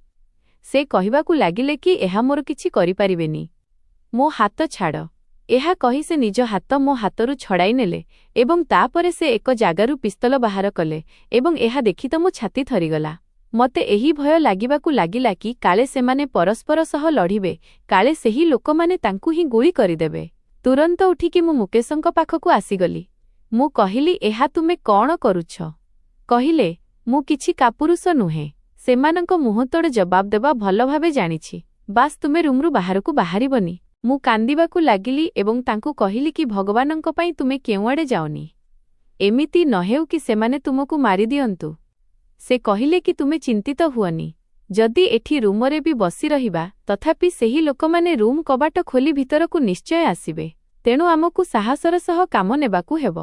ସେ କହିବାକୁ ଲାଗିଲେ କି ଏହା ମୋର କିଛି କରିପାରିବେନି। ମୋ ହାତ ଛାଡ଼। ଏହା କହି ସେ ନିଜ ହାତ ମୋ ହାତରୁ ଛଡ଼ାଇ ନେଲେ ଏବଂ ତାପରେ ସେ ଏକ ଜାଗାରୁ ପିସ୍ତଲ ବାହାର କଲେ ଏବଂ ଏହା ଦେଖି ତ ମୋ ଛାତି ଥରିଗଲା। ମୋତେ ଏହି ଭୟ ଲାଗିବାକୁ ଲାଗିଲା କି କାଳେ ସେମାନେ ପରସ୍ପର ସହ ଲଢ଼ିବେ, କାଳେ ସେହି ଲୋକମାନେ ତାଙ୍କୁ ହିଁ ଗୁଳି କରିଦେବେ। ତୁରନ୍ତ ଉଠିକି ମୁଁ ମୁକେଶଙ୍କ ପାଖକୁ ଆସିଗଲି। ମୁଁ କହିଲି, ଏହା ତୁମେ କ'ଣ କରୁଛ? କହିଲେ, ମୁଁ କିଛି କାପୁରୁଷ ନୁହେଁ। ସେମାନଙ୍କ ମୁହଁତୋଡ଼ ଜବାବ ଦେବା ଭଲ ଭାବେ ଜାଣିଛି। ବାସ୍ ତୁମେ ରୁମ୍ରୁ ବାହାରକୁ ବାହାରିବନି। ମୁଁ କାନ୍ଦିବାକୁ ଲାଗିଲି ଏବଂ ତାଙ୍କୁ କହିଲି କି ଭଗବାନଙ୍କ ପାଇଁ ତୁମେ କେଉଁଆଡ଼େ ଯାଅନି। ଏମିତି ନ ହେଉ କି ସେମାନେ ତୁମକୁ ମାରିଦିଅନ୍ତୁ। ସେ କହିଲେ କି ତୁମେ ଚିନ୍ତିତ ହୁଅନି। ଯଦି ଏଠି ରୁମରେ ବି ବସି ରହିବା, ତଥାପି ସେହି ଲୋକମାନେ ରୁମ୍ କବାଟ ଖୋଲି ଭିତରକୁ ନିଶ୍ଚୟ ଆସିବେ। ତେଣୁ ଆମକୁ ସାହସର ସହ କାମ ନେବାକୁ ହେବ।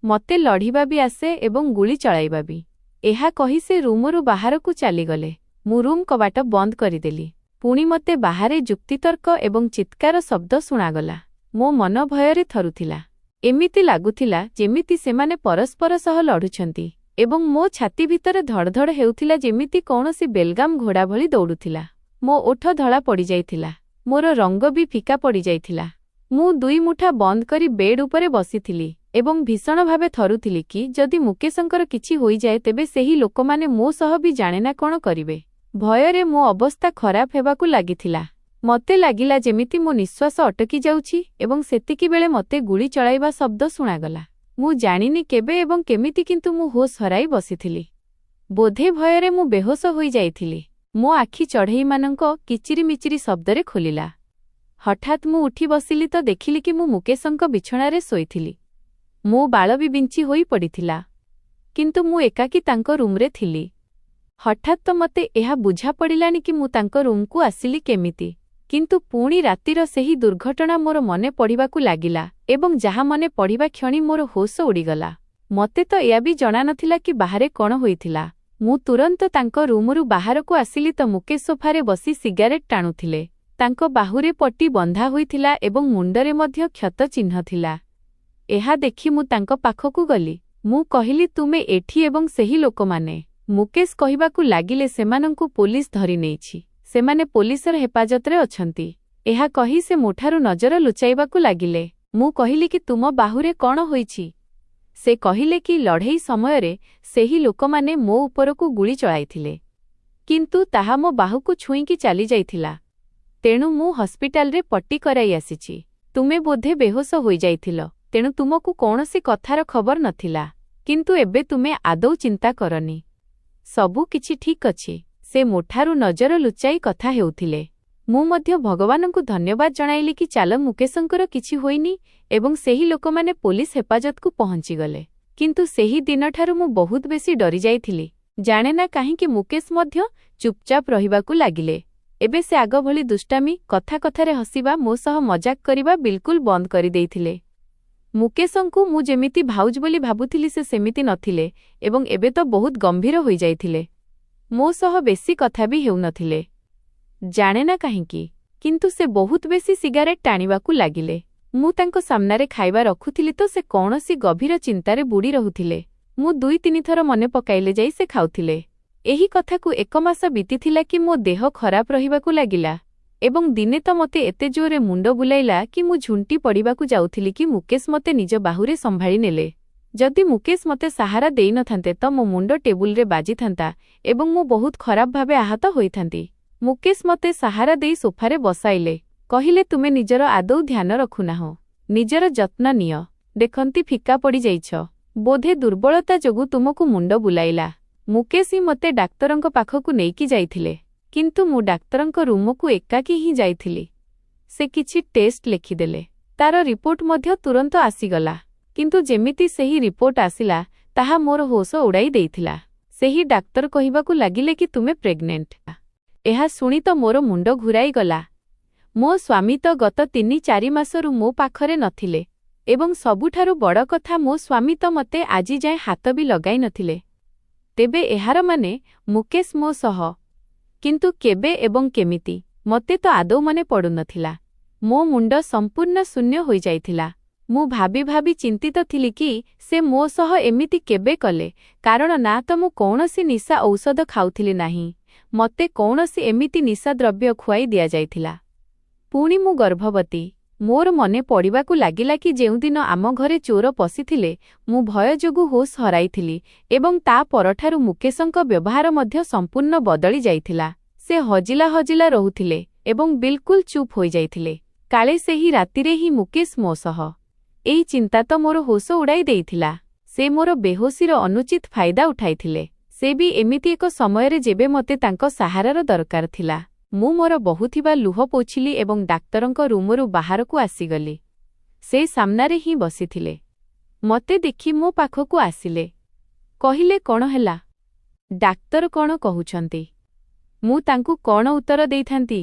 ମୋତେ ଲଢ଼ିବା ବି ଆସେ ଏବଂ ଗୁଳି ଚଳାଇବା ବି। ଏହା କହି ସେ ରୁମରୁ ବାହାରକୁ ଚାଲିଗଲେ। ମୁଁ ରୁମ୍ କବାଟ ବନ୍ଦ କରିଦେଲି। ପୁଣି ମୋତେ ବାହାରେ ଯୁକ୍ତିତର୍କ ଏବଂ ଚିତ୍କାର ଶବ୍ଦ ଶୁଣାଗଲା। ମୋ ମନ ଭୟରେ ଥରୁଥିଲା। ଏମିତି ଲାଗୁଥିଲା ଯେମିତି ସେମାନେ ପରସ୍ପର ସହ ଲଢ଼ୁଛନ୍ତି ଏବଂ ମୋ ଛାତି ଭିତରେ ଧଡ଼ଧଡ଼ ହେଉଥିଲା ଯେମିତି କୌଣସି ବେଲଗାମ ଘୋଡ଼ା ଭଳି ଦୌଡ଼ୁଥିଲା। ମୋ ଓଠ ଧଳା ପଡ଼ିଯାଇଥିଲା। ମୋର ରଙ୍ଗ ବି ଫିକା ପଡ଼ିଯାଇଥିଲା। ମୁଁ ଦୁଇ ମୁଠା ବନ୍ଦ କରି ବେଡ୍ ଉପରେ ବସିଥିଲି ଏବଂ ଭୀଷଣ ଭାବେ ଥରୁଥିଲି କି ଯଦି ମୁକେଶଙ୍କର କିଛି ହୋଇଯାଏ ତେବେ ସେହି ଲୋକମାନେ ମୋ ସହ ବି ଜାଣେନା କ'ଣ କରିବେ। ଭୟରେ ମୋ ଅବସ୍ଥା ଖରାପ ହେବାକୁ ଲାଗିଥିଲା। ମୋତେ ଲାଗିଲା ଯେମିତି ମୋ ନିଶ୍ୱାସ ଅଟକି ଯାଉଛି ଏବଂ ସେତିକିବେଳେ ମୋତେ ଗୁଳି ଚଳାଇବା ଶବ୍ଦ ଶୁଣାଗଲା। ମୁଁ ଜାଣିନି କେବେ ଏବଂ କେମିତି କିନ୍ତୁ ମୁଁ ହୋସ୍ ହରାଇ ବସିଥିଲି। ବୋଧେ ଭୟରେ ମୁଁ ବେହୋସ ହୋଇଯାଇଥିଲି। ମୋ ଆଖି ଚଢ଼େଇମାନଙ୍କ କିଚିରିମିଚିରି ଶବ୍ଦରେ ଖୋଲିଲା। ହଠାତ୍ ମୁଁ ଉଠି ବସିଲି ତ ଦେଖିଲି କି ମୁଁ ମୁକେଶଙ୍କ ବିଛଣାରେ ଶୋଇଥିଲି। ମୋ ବାଳ ବି ବିଞ୍ଚି ହୋଇ ପଡ଼ିଥିଲା। କିନ୍ତୁ ମୁଁ ଏକାକୀ ତାଙ୍କ ରୁମ୍ରେ ଥିଲି। ହଠାତ୍ ତ ମୋତେ ଏହା ବୁଝାପଡ଼ିଲାନି କି ମୁଁ ତାଙ୍କ ରୁମ୍କୁ ଆସିଲି କେମିତି। କିନ୍ତୁ ପୁଣି ରାତିର ସେହି ଦୁର୍ଘଟଣା ମୋର ମନେ ପଡ଼ିବାକୁ ଲାଗିଲା ଏବଂ ଯାହା ମନେ ପଡ଼ିବା କ୍ଷଣି ମୋର ହୋସ ଉଡ଼ିଗଲା। ମୋତେ ତ ଏୟା ବି ଜଣାନଥିଲା କି ବାହାରେ କ'ଣ ହୋଇଥିଲା। ମୁଁ ତୁରନ୍ତ ତାଙ୍କ ରୁମରୁ ବାହାରକୁ ଆସିଲି ତ ମୁକେଶ ସୋଫାରେ ବସି ସିଗାରେଟ୍ ଟାଣୁଥିଲେ। ତାଙ୍କ ବାହୁରେ ପଟି ବନ୍ଧା ହୋଇଥିଲା ଏବଂ ମୁଣ୍ଡରେ ମଧ୍ୟ କ୍ଷତ ଚିହ୍ନ ଥିଲା। ଏହା ଦେଖି ମୁଁ ତାଙ୍କ ପାଖକୁ ଗଲି। ମୁଁ କହିଲି, ତୁମେ ଏଠି ଏବଂ ସେହି ଲୋକମାନେ? ମୁକେଶ କହିବାକୁ ଲାଗିଲେ, ସେମାନଙ୍କୁ ପୋଲିସ ଧରି ନେଇଛି। ସେମାନେ ପୋଲିସର ହେପାଜତରେ ଅଛନ୍ତି। ଏହା କହି ସେ ମୋଠାରୁ ନଜର ଲୁଚାଇବାକୁ ଲାଗିଲେ। ମୁଁ କହିଲି କି ତୁମ ବାହୁରେ କ'ଣ ହୋଇଛି? ସେ କହିଲେ କି ଲଢ଼େଇ ସମୟରେ ସେହି ଲୋକମାନେ ମୋ ଉପରକୁ ଗୁଳି ଚଳାଇଥିଲେ, କିନ୍ତୁ ତାହା ମୋ ବାହୁକୁ ଛୁଇଁକି ଚାଲିଯାଇଥିଲା। ତେଣୁ ମୁଁ ହସ୍ପିଟାଲରେ ପଟି କରାଇ ଆସିଛି। ତୁମେ ବୋଧେ ବେହୋସ ହୋଇଯାଇଥିଲ, ତେଣୁ ତୁମକୁ କୌଣସି କଥାର ଖବର ନଥିଲା। କିନ୍ତୁ ଏବେ ତୁମେ ଆଦୌ ଚିନ୍ତା କରନି, ସବୁ କିଛି ଠିକ୍ ଅଛି। ସେ ମୋଠାରୁ ନଜର ଲୁଚାଇ କଥା ହେଉଥିଲେ। ମୁଁ ମଧ୍ୟ ଭଗବାନଙ୍କୁ ଧନ୍ୟବାଦ ଜଣାଇଲି କି ଚାଲ ମୁକେଶଙ୍କର କିଛି ହୋଇନି ଏବଂ ସେହି ଲୋକମାନେ ପୋଲିସ ହେପାଜତକୁ ପହଞ୍ଚିଗଲେ। କିନ୍ତୁ ସେହି ଦିନଠାରୁ ମୁଁ ବହୁତ ବେଶୀ ଡରିଯାଇଥିଲି। ଜାଣେନା କାହିଁକି ମୁକେଶ ମଧ୍ୟ ଚୁପଚାପ ରହିବାକୁ ଲାଗିଲେ। ଏବେ ସେ ଆଗ ଭଳି ଦୁଷ୍ଟାମି, କଥା କଥାରେ ହସିବା, ମୋ ସହ ମଜାକ କରିବା ବିଲକୁଲ ବନ୍ଦ କରିଦେଇଥିଲେ। ମୁକେଶଙ୍କୁ ମୁଁ ଯେମିତି ଭାଉଜ ବୋଲି ଭାବୁଥିଲି ସେ ସେମିତି ନଥିଲେ ଏବଂ ଏବେ ତ ବହୁତ ଗମ୍ଭୀର ହୋଇଯାଇଥିଲେ। ମୋ ସହ ବେଶୀ କଥା ବି ହେଉନଥିଲେ। ଜାଣେନା କାହିଁକି, କିନ୍ତୁ ସେ ବହୁତ ବେଶୀ ସିଗାରେଟ୍ ଟାଣିବାକୁ ଲାଗିଲେ। ମୁଁ ତାଙ୍କ ସାମ୍ନାରେ ଖାଇବା ରଖୁଥିଲି ତ ସେ କୌଣସି ଗଭୀର ଚିନ୍ତାରେ ବୁଡ଼ି ରହୁଥିଲେ। ମୁଁ 2-3 ଥର ମନେ ପକାଇଲେ ଯାଇ ସେ ଖାଉଥିଲେ। ଏହି କଥାକୁ 1 ମାସ ବିତିଥିଲା କି ମୋ ଦେହ ଖରାପ ରହିବାକୁ ଲାଗିଲା ଏବଂ ଦିନେ ତ ମୋତେ ଏତେ ଜୋରରେ ମୁଣ୍ଡ ବୁଲାଇଲା କି ମୁଁ ଝୁଣ୍ଟି ପଡ଼ିବାକୁ ଯାଉଥିଲି କି ମୁକେଶ ମୋତେ ନିଜ ବାହୁରେ ସମ୍ଭାଳି ନେଲେ। ଯଦି ମୁକେଶ ମୋତେ ସାହାରା ଦେଇନଥାନ୍ତେ ତ ମୋ ମୁଣ୍ଡ ଟେବୁଲରେ ବାଜିଥାନ୍ତା ଏବଂ ମୁଁ ବହୁତ ଖରାପ ଭାବେ ଆହତ ହୋଇଥାନ୍ତି। ମୁକେଶ ମୋତେ ସାହାରା ଦେଇ ସୋଫାରେ ବସାଇଲେ। କହିଲେ, ତୁମେ ନିଜର ଆଦୌ ଧ୍ୟାନ ରଖୁନାହଁ। ନିଜର ଯତ୍ନ ନିଅ। ଦେଖନ୍ତି ଫିକା ପଡ଼ିଯାଇଛ। ବୋଧେ ଦୁର୍ବଳତା ଯୋଗୁଁ ତୁମକୁ ମୁଣ୍ଡ ବୁଲାଇଲା। ମୁକେଶ ହିଁ ମୋତେ ଡାକ୍ତରଙ୍କ ପାଖକୁ ନେଇକି ଯାଇଥିଲେ। କିନ୍ତୁ ମୁଁ ଡାକ୍ତରଙ୍କ ରୁମକୁ ଏକାକୀ ହିଁ ଯାଇଥିଲି। ସେ କିଛି ଟେଷ୍ଟ ଲେଖିଦେଲେ। ତାର ରିପୋର୍ଟ ମଧ୍ୟ ତୁରନ୍ତ ଆସିଗଲା। କିନ୍ତୁ ଯେମିତି ସେହି ରିପୋର୍ଟ ଆସିଲା ତାହା ମୋର ହୋସ ଉଡ଼ାଇ ଦେଇଥିଲା। ସେହି ଡାକ୍ତର କହିବାକୁ ଲାଗିଲେ କି ତୁମେ ପ୍ରେଗନେଣ୍ଟ। ଏହା ଶୁଣି ତ ମୋର ମୁଣ୍ଡ ଘୂରାଇଗଲା। ମୋ ସ୍ୱାମୀ ତ ଗତ 3-4 ମାସରୁ ମୋ ପାଖରେ ନଥିଲେ ଏବଂ ସବୁଠାରୁ ବଡ଼ କଥା ମୋ ସ୍ୱାମୀ ତ ମୋତେ ଆଜି ଯାଏଁ ହାତ ବି ଲଗାଇ ନଥିଲେ। ତେବେ ଏହାର ମାନେ ମୁକେଶ ମୋ ସହ, କିନ୍ତୁ କେବେ ଏବଂ କେମିତି ମୋତେ ତ ଆଦୌ ମନେ ପଡ଼ୁନଥିଲା। ମୋ ମୁଣ୍ଡ ସମ୍ପୂର୍ଣ୍ଣ ଶୂନ୍ୟ ହୋଇଯାଇଥିଲା। ମୁଁ ଭାବି ଭାବି ଚିନ୍ତିତ ଥିଲି କି ସେ ମୋ ସହ ଏମିତି କେବେ କଲେ, କାରଣ ନା ତ ମୁଁ କୌଣସି ନିଶା ଔଷଧ ଖାଉଥିଲି ନାହିଁ, ମୋତେ କୌଣସି ଏମିତି ନିଶା ଦ୍ରବ୍ୟ ଖୁଆଇ ଦିଆଯାଇଥିଲା। ପୁଣି ମୁଁ ଗର୍ଭବତୀ। ମୋର ମନେ ପଡ଼ିବାକୁ ଲାଗିଲା କି ଯେଉଁଦିନ ଆମ ଘରେ ଚୋର ପଶିଥିଲେ ମୁଁ ଭୟ ଯୋଗୁଁ ହୋସ୍ ହରାଇଥିଲି ଏବଂ ତା ପରଠାରୁ ମୁକେଶଙ୍କ ବ୍ୟବହାର ମଧ୍ୟ ସମ୍ପୂର୍ଣ୍ଣ ବଦଳି ଯାଇଥିଲା। ସେ ହଜିଲା ହଜିଲା ରହୁଥିଲେ ଏବଂ ବିଲକୁଲ ଚୁପ୍ ହୋଇଯାଇଥିଲେ। କାଳେ ସେହି ରାତିରେ ହିଁ ମୁକେଶ ମୋ ସହ। ଏହି ଚିନ୍ତା ତ ମୋର ହୋସ ଉଡ଼ାଇ ଦେଇଥିଲା। ସେ ମୋର ବେହୋସିର ଅନୁଚିତ ଫାଇଦା ଉଠାଇଥିଲେ। ସେ ବି ଏମିତି ଏକ ସମୟରେ ଯେବେ ମୋତେ ତାଙ୍କ ସାହାରାର ଦରକାର ଥିଲା। ମୁଁ ମୋର ବହୁଥିବା ଲୁହ ପୋଛିଲି ଏବଂ ଡାକ୍ତରଙ୍କ ରୁମରୁ ବାହାରକୁ ଆସିଗଲି। ସେ ସାମ୍ନାରେ ହିଁ ବସିଥିଲେ। ମୋତେ ଦେଖି ମୋ ପାଖକୁ ଆସିଲେ। କହିଲେ, କ'ଣ ହେଲା? ଡାକ୍ତର କ'ଣ କହୁଛନ୍ତି? ମୁଁ ତାଙ୍କୁ କ'ଣ ଉତ୍ତର ଦେଇଥାନ୍ତି?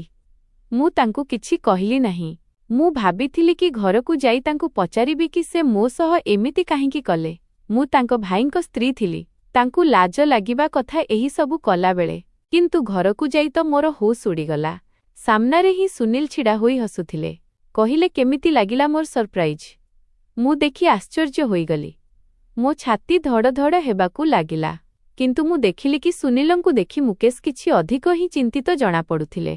ମୁଁ ତାଙ୍କୁ କିଛି କହିଲି ନାହିଁ। ମୁଁ ଭାବିଥିଲି କି ଘରକୁ ଯାଇ ତାଙ୍କୁ ପଚାରିବି କି ସେ ମୋ ସହ ଏମିତି କାହିଁକି କଲେ। ମୁଁ ତାଙ୍କ ଭାଇଙ୍କ ସ୍ତ୍ରୀ ଥିଲି। ତାଙ୍କୁ ଲାଜ ଲାଗିବା କଥା ଏହିସବୁ କଲାବେଳେ। କିନ୍ତୁ ଘରକୁ ଯାଇ ତ ମୋର ହୋସ୍ ଉଡ଼ିଗଲା। ସାମ୍ନାରେ ହିଁ ସୁନୀଲ ଛିଡ଼ା ହୋଇ ହସୁଥିଲେ। କହିଲେ, କେମିତି ଲାଗିଲା ମୋର ସରପ୍ରାଇଜ୍? ମୁଁ ଦେଖି ଆଶ୍ଚର୍ଯ୍ୟ ହୋଇଗଲି। ମୋ ଛାତି ଧଡ଼ ଧଡ଼ ହେବାକୁ ଲାଗିଲା। କିନ୍ତୁ ମୁଁ ଦେଖିଲି କି ସୁନୀଲଙ୍କୁ ଦେଖି ମୁକେଶ କିଛି ଅଧିକ ହିଁ ଚିନ୍ତିତ ଜଣାପଡ଼ୁଥିଲେ।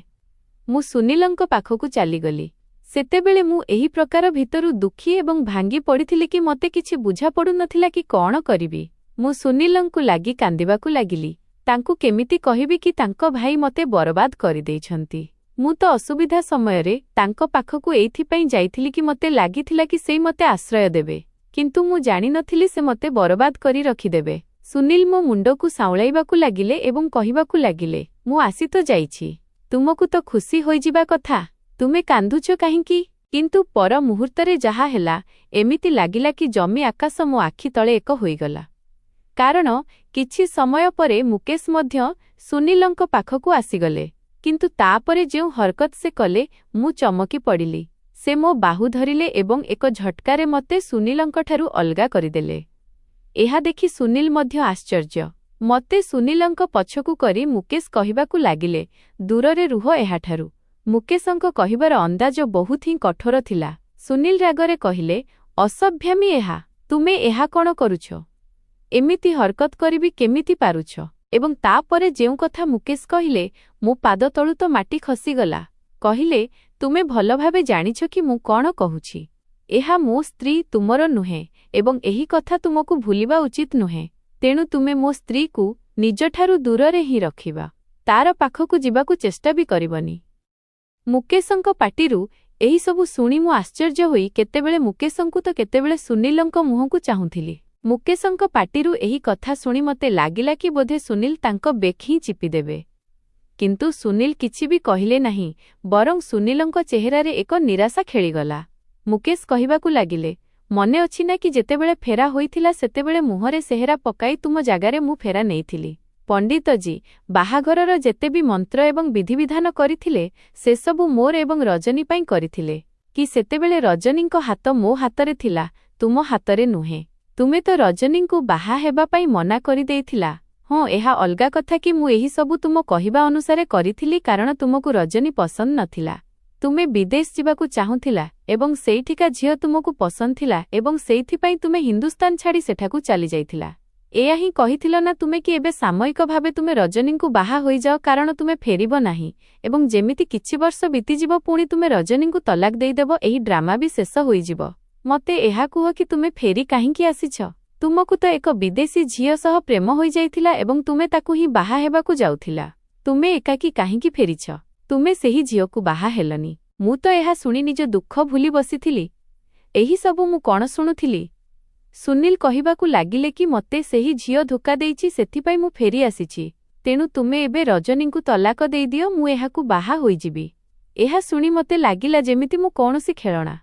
ମୁଁ ସୁନୀଲଙ୍କ ପାଖକୁ ଚାଲିଗଲି। ସେତେବେଳେ ମୁଁ ଏହି ପ୍ରକାର ଭିତରୁ ଦୁଃଖୀ ଏବଂ ଭାଙ୍ଗି ପଡ଼ିଥିଲି କି ମୋତେ କିଛି ବୁଝାପଡ଼ୁନଥିଲା କି କ'ଣ କରିବି। ମୁଁ ସୁନୀଲଙ୍କୁ ଲାଗି କାନ୍ଦିବାକୁ ଲାଗିଲି। ତାଙ୍କୁ କେମିତି କହିବି କି ତାଙ୍କ ଭାଇ ମୋତେ ବରବାଦ କରିଦେଇଛନ୍ତି। ମୁଁ ତ ଅସୁବିଧା ସମୟରେ ତାଙ୍କ ପାଖକୁ ଏଇଥିପାଇଁ ଯାଇଥିଲି କି ମୋତେ ଲାଗିଥିଲା କି ସେ ମୋତେ ଆଶ୍ରୟ ଦେବେ। କିନ୍ତୁ ମୁଁ ଜାଣିନଥିଲି ସେ ମୋତେ ବରବାଦ କରି ରଖିଦେବେ। ସୁନୀଲ ମୋ ମୁଣ୍ଡକୁ ସାଉଁଳାଇବାକୁ ଲାଗିଲେ ଏବଂ କହିବାକୁ ଲାଗିଲେ, ମୁଁ ଆସି ତ ଯାଇଛି। ତୁମକୁ ତ ଖୁସି ହୋଇଯିବା କଥା। ତୁମେ କାନ୍ଦୁଛ କାହିଁକି? କିନ୍ତୁ ପର ମୁହୂର୍ତ୍ତରେ ଯାହା ହେଲା, ଏମିତି ଲାଗିଲା କି ଜମି ଆକାଶ ମୋ ଆଖି ତଳେ ଏକ ହୋଇଗଲା। କାରଣ କିଛି ସମୟ ପରେ ମୁକେଶ ମଧ୍ୟ ସୁନୀଲଙ୍କ ପାଖକୁ ଆସିଗଲେ। କିନ୍ତୁ ତାପରେ ଯେଉଁ ହରକତ ସେ କଲେ ମୁଁ ଚମକି ପଡ଼ିଲି। ସେ ମୋ ବାହୁ ଧରିଲେ ଏବଂ ଏକ ଝଟକାରେ ମୋତେ ସୁନୀଲଙ୍କଠାରୁ ଅଲଗା କରିଦେଲେ। ଏହା ଦେଖି ସୁନୀଲ ମଧ୍ୟ ଆଶ୍ଚର୍ଯ୍ୟ। ମୋତେ ସୁନୀଲଙ୍କ ପଛକୁ କରି ମୁକେଶ କହିବାକୁ ଲାଗିଲେ, ଦୂରରେ ରୁହ ଏହାଠାରୁ। ମୁକେଶଙ୍କ କହିବାର ଅନ୍ଦାଜ ବହୁତ ହିଁ କଠୋର ଥିଲା। ସୁନୀଲ ରାଗରେ କହିଲେ, ଅସଭ୍ୟାମୀ ଏହା, ତୁମେ ଏହା କ'ଣ କରୁଛ? ଏମିତି ହରକତ କରିବି କେମିତି ପାରୁଛ? ଏବଂ ତାପରେ ଯେଉଁ କଥା ମୁକେଶ କହିଲେ, ମୋ ପାଦ ତଳୁ ତ ମାଟି ଖସିଗଲା। କହିଲେ, ତୁମେ ଭଲ ଭାବେ ଜାଣିଛ କି ମୁଁ କ'ଣ କହୁଛି? ଏହା ମୋ ସ୍ତ୍ରୀ, ତୁମର ନୁହେଁ ଏବଂ ଏହି କଥା ତୁମକୁ ଭୁଲିବା ଉଚିତ ନୁହେଁ। ତେଣୁ ତୁମେ ମୋ ସ୍ତ୍ରୀକୁ ନିଜଠାରୁ ଦୂରରେ ହିଁ ରଖିବା। ତାର ପାଖକୁ ଯିବାକୁ ଚେଷ୍ଟା ବି କରିବନି। ମୁକେଶଙ୍କ ପାଟିରୁ ଏହିସବୁ ଶୁଣି ମୁଁ ଆଶ୍ଚର୍ଯ୍ୟ ହୋଇ କେତେବେଳେ ମୁକେଶଙ୍କୁ ତ କେତେବେଳେ ସୁନୀଲଙ୍କ ମୁହଁକୁ ଚାହୁଁଥିଲି। ମୁକେଶଙ୍କ ପାଟିରୁ ଏହି କଥା ଶୁଣି ମୋତେ ଲାଗିଲା କି ବୋଧେ ସୁନୀଲ ତାଙ୍କ ବେକ ହିଁ ଚିପିଦେବେ। କିନ୍ତୁ ସୁନୀଲ କିଛି ବି କହିଲେ ନାହିଁ, ବରଂ ସୁନୀଲଙ୍କ ଚେହେରାରେ ଏକ ନିରାଶା ଖେଳିଗଲା। ମୁକେଶ କହିବାକୁ ଲାଗିଲେ, ମନେ ଅଛି ନା କି ଯେତେବେଳେ ଫେରା ହୋଇଥିଲା ସେତେବେଳେ ମୁହଁରେ ସେହେରା ପକାଇ ତୁମ ଜାଗାରେ ମୁଁ ଫେରା ନେଇଥିଲି। ପଣ୍ଡିତଜୀ ବାହାଘରର ଯେତେ ବି ମନ୍ତ୍ର ଏବଂ ବିଧିବିଧାନ କରିଥିଲେ ସେସବୁ ମୋର ଏବଂ ରଜନୀ ପାଇଁ କରିଥିଲେ। କି ସେତେବେଳେ ରଜନୀଙ୍କ ହାତ ମୋ ହାତରେ ଥିଲା, ତୁମ ହାତରେ ନୁହେଁ। ତୁମେ ତ ରଜନୀଙ୍କୁ ବାହା ହେବା ପାଇଁ ମନା କରିଦେଇଥିଲା। ହଁ, ଏହା ଅଲଗା କଥା କି ମୁଁ ଏହିସବୁ ତୁମ କହିବା ଅନୁସାରେ କରିଥିଲି କାରଣ ତୁମକୁ ରଜନୀ ପସନ୍ଦ ନଥିଲା। ତୁମେ ବିଦେଶ ଯିବାକୁ ଚାହୁଁଥିଲା ଏବଂ ସେଇଠିକା ଝିଅ ତୁମକୁ ପସନ୍ଦ ଥିଲା ଏବଂ ସେଇଥିପାଇଁ ତୁମେ ହିନ୍ଦୁସ୍ତାନ ଛାଡ଼ି ସେଠାକୁ ଚାଲିଯାଇଥିଲା। ଏୟା ହିଁ କହିଥିଲ ନା ତୁମେ କି ଏବେ ସାମୟିକ ଭାବେ ତୁମେ ରଜନୀଙ୍କୁ ବାହା ହୋଇଯାଅ କାରଣ ତୁମେ ଫେରିବ ନାହିଁ ଏବଂ ଯେମିତି କିଛି ବର୍ଷ ବିତିଯିବ ପୁଣି ତୁମେ ରଜନୀଙ୍କୁ ତଲାକ ଦେଇଦେବ, ଏହି ଡ୍ରାମା ବି ଶେଷ ହୋଇଯିବ। ମୋତେ ଏହା କୁହ କି ତୁମେ ଫେରି କାହିଁକି ଆସିଛ? ତୁମକୁ ତ ଏକ ବିଦେଶୀ ଝିଅ ସହ ପ୍ରେମ ହୋଇଯାଇଥିଲା ଏବଂ ତୁମେ ତାକୁ ହିଁ ବାହା ହେବାକୁ ଯାଉଥିଲା। ତୁମେ ଏକାକୀ କାହିଁକି ଫେରିଛ? ତୁମେ ସେହି ଝିଅକୁ ବାହା ହେଲନି। ମୁଁ ତ ଏହା ଶୁଣି ନିଜ ଦୁଃଖ ଭୁଲି ବସିଥିଲି। ଏହିସବୁ ମୁଁ କ'ଣ ଶୁଣୁଥିଲି? ସୁନୀଲ କହିବାକୁ ଲାଗିଲେ କି ମୋତେ ସେହି ଝିଅ ଧୋକା ଦେଇଛି, ସେଥିପାଇଁ ମୁଁ ଫେରି ଆସିଛି। ତେଣୁ ତୁମେ ଏବେ ରଜନୀଙ୍କୁ ତଲାକ ଦେଇଦିଅ, ମୁଁ ଏହାକୁ ବାହା ହୋଇଯିବି। ଏହା ଶୁଣି ମୋତେ ଲାଗିଲା ଯେମିତି ମୁଁ କୌଣସି ଖେଳଣା।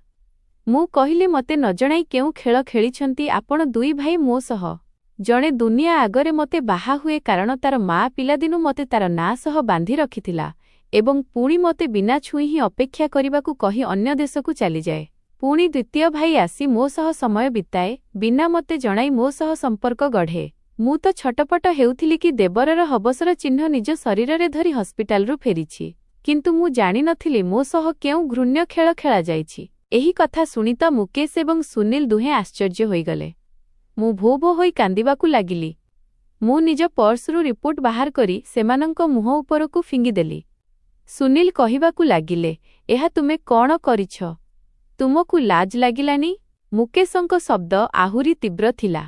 ମୁଁ କହିଲି, ମୋତେ ନ ଜଣାଇ କେଉଁ ଖେଳ ଖେଳିଛନ୍ତି ଆପଣ ଦୁଇ ଭାଇ ମୋ ସହ? ଜଣେ ଦୁନିଆ ଆଗରେ ମୋତେ ବାହା ହୁଏ କାରଣ ତାର ମା ପିଲାଦିନୁ ମୋତେ ତାର ନାଁ ସହ ବାନ୍ଧି ରଖିଥିଲା ଏବଂ ପୁଣି ମୋତେ ବିନା ଛୁଇଁ ହିଁ ଅପେକ୍ଷା କରିବାକୁ କହି ଅନ୍ୟ ଦେଶକୁ ଚାଲିଯାଏ। ପୁଣି ଦ୍ୱିତୀୟ ଭାଇ ଆସି ମୋ ସହ ସମୟ ବିତାଏ, ବିନା ମୋତେ ଜଣାଇ ମୋ ସହ ସମ୍ପର୍କ ଗଢ଼େ। ମୁଁ ତ ଛଟପଟ ହେଉଥିଲି କି ଦେବରର ହବସର ଚିହ୍ନ ନିଜ ଶରୀରରେ ଧରି ହସ୍ପିଟାଲରୁ ଫେରିଛି। କିନ୍ତୁ ମୁଁ ଜାଣିନଥିଲି ମୋ ସହ କେଉଁ ଘୃଣ୍ୟ ଖେଳ ଖେଳାଯାଇଛି। ଏହି କଥା ଶୁଣି ତ ମୁକେଶ ଏବଂ ସୁନୀଲ ଦୁହେଁ ଆଶ୍ଚର୍ଯ୍ୟ ହୋଇଗଲେ। ମୁଁ ଭୋ ଭୋ ହୋଇ କାନ୍ଦିବାକୁ ଲାଗିଲି। ମୁଁ ନିଜ ପର୍ସରୁ ରିପୋର୍ଟ ବାହାର କରି ସେମାନଙ୍କ ମୁହଁ ଉପରକୁ ଫିଙ୍ଗିଦେଲି। ସୁନୀଲ କହିବାକୁ ଲାଗିଲେ, ଏହା ତୁମେ କ'ଣ କରିଛ? ତୁମକୁ ଲାଜ ଲାଗିଲାନି? ମୁକେଶଙ୍କ ଶବ୍ଦ ଆହୁରି ତୀବ୍ର ଥିଲା।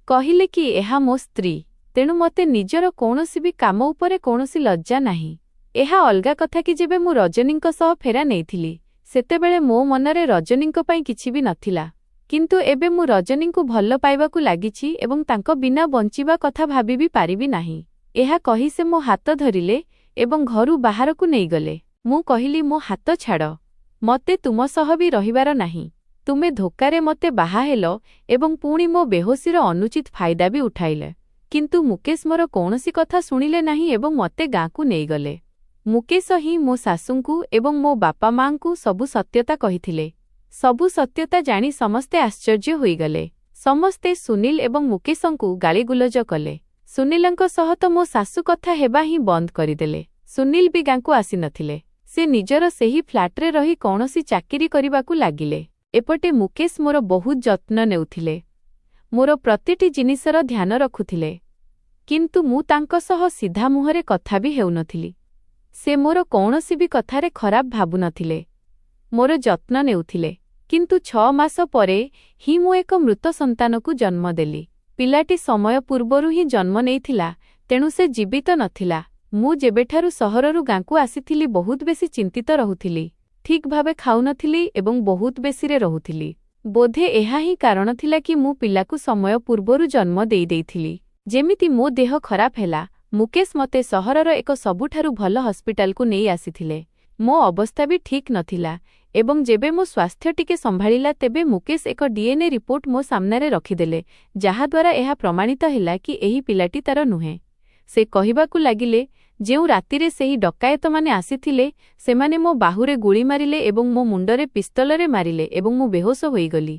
କହିଲେ କି ଏହା ମୋ ସ୍ତ୍ରୀ, ତେଣୁ ମୋତେ ନିଜର କୌଣସି ବି କାମ ଉପରେ କୌଣସି ଲଜ୍ଜା ନାହିଁ। ଏହା ଅଲଗା କଥା କି ଯେବେ ମୁଁ ରଜନୀଙ୍କ ସହ ଫେରା ନେଇଥିଲି ସେତେବେଳେ ମୋ ମନରେ ରଜନୀଙ୍କ ପାଇଁ କିଛି ବି ନଥିଲା। କିନ୍ତୁ ଏବେ ମୁଁ ରଜନୀଙ୍କୁ ଭଲ ପାଇବାକୁ ଲାଗିଛି ଏବଂ ତାଙ୍କ ବିନା ବଞ୍ଚିବା କଥା ଭାବି ବି ପାରିବି ନାହିଁ। ଏହା କହି ସେ ମୋ ହାତ ଧରିଲେ ଏବଂ ଘରୁ ବାହାରକୁ ନେଇଗଲେ। ମୁଁ କହିଲି, ମୋ ହାତ ଛାଡ଼। ମୋତେ ତୁମ ସହ ବି ରହିବାର ନାହିଁ। ତୁମେ ଧୋକାରେ ମୋତେ ବାହା ହେଲ ଏବଂ ପୁଣି ମୋ ବେହୋସିର ଅନୁଚିତ ଫାଇଦା ବି ଉଠାଇଲେ। କିନ୍ତୁ ମୁକେଶ ମୋର କୌଣସି କଥା ଶୁଣିଲେ ନାହିଁ ଏବଂ ମୋତେ ଗାଁକୁ ନେଇଗଲେ। ମୁକେଶ ହିଁ ମୋ ଶାଶୁଙ୍କୁ ଏବଂ ମୋ ବାପା ମାଙ୍କୁ ସବୁ ସତ୍ୟତା କହିଥିଲେ। ସବୁ ସତ୍ୟତା ଜାଣି ସମସ୍ତେ ଆଶ୍ଚର୍ଯ୍ୟ ହୋଇଗଲେ। ସମସ୍ତେ ସୁନୀଲ ଏବଂ ମୁକେଶଙ୍କୁ ଗାଳିଗୁଲଜ କଲେ। ସୁନୀଲଙ୍କ ସହ ତ ମୋ ଶାଶୁ କଥା ହେବା ହିଁ ବନ୍ଦ କରିଦେଲେ। ସୁନୀଲ ବି ଗାଁକୁ ଆସିନଥିଲେ। ସେ ନିଜର ସେହି ଫ୍ଲାଟରେ ରହି କୌଣସି ଚାକିରି କରିବାକୁ ଲାଗିଲେ। ଏପଟେ ମୁକେଶ ମୋର ବହୁତ ଯତ୍ନ ନେଉଥିଲେ। ମୋର ପ୍ରତିଟି ଜିନିଷର ଧ୍ୟାନ ରଖୁଥିଲେ। କିନ୍ତୁ ମୁଁ ତାଙ୍କ ସହ ସିଧା ମୁହଁରେ କଥା ବି ହେଉନଥିଲି। ସେ ମୋର କୌଣସି ବି କଥାରେ ଖରାପ ଭାବୁନଥିଲେ। ମୋର ଯତ୍ନ ନେଉଥିଲେ। କିନ୍ତୁ 6 ମାସ ପରେ ହିଁ ମୁଁ ଏକ ମୃତ ସନ୍ତାନକୁ ଜନ୍ମ ଦେଲି। ପିଲାଟି ସମୟ ପୂର୍ବରୁ ହିଁ ଜନ୍ମ ନେଇଥିଲା, ତେଣୁ ସେ ଜୀବିତ ନଥିଲା। ମୁଁ ଯେବେଠାରୁ ସହରରୁ ଗାଁକୁ ଆସିଥିଲି ବହୁତ ବେଶି ଚିନ୍ତିତ ରହୁଥିଲି। ଠିକ୍ ଭାବେ ଖାଉନଥିଲି ଏବଂ ବହୁତ ବେଶିରେ ରହୁଥିଲି। ବୋଧେ ଏହା ହିଁ କାରଣ ଥିଲା କି ମୁଁ ପିଲାକୁ ସମୟ ପୂର୍ବରୁ ଜନ୍ମ ଦେଇଥିଲି। ଯେମିତି ମୋ ଦେହ ଖରାପ ହେଲା, ମୁକେଶ ମୋତେ ସହରର ଏକ ସବୁଠାରୁ ଭଲ ହସ୍ପିଟାଲକୁ ନେଇ ଆସିଥିଲେ। ମୋ ଅବସ୍ଥା ବି ଠିକ୍ ନଥିଲା ଏବଂ ଯେବେ ମୋ ସ୍ୱାସ୍ଥ୍ୟ ଟିକେ ସମ୍ଭାଳିଲା ତେବେ ମୁକେଶ ଏକ DNA ରିପୋର୍ଟ ମୋ ସାମ୍ନାରେ ରଖିଦେଲେ, ଯାହାଦ୍ୱାରା ଏହା ପ୍ରମାଣିତ ହେଲା କି ଏହି ପିଲାଟି ତାର ନୁହେଁ। ସେ କହିବାକୁ ଲାଗିଲେ, ଯେଉଁ ରାତିରେ ସେହି ଡକାୟତମାନେ ଆସିଥିଲେ ସେମାନେ ମୋ ବାହୁରେ ଗୁଳି ମାରିଲେ ଏବଂ ମୋ ମୁଣ୍ଡରେ ପିସ୍ତଲରେ ମାରିଲେ ଏବଂ ମୁଁ ବେହୋସ ହୋଇଗଲି।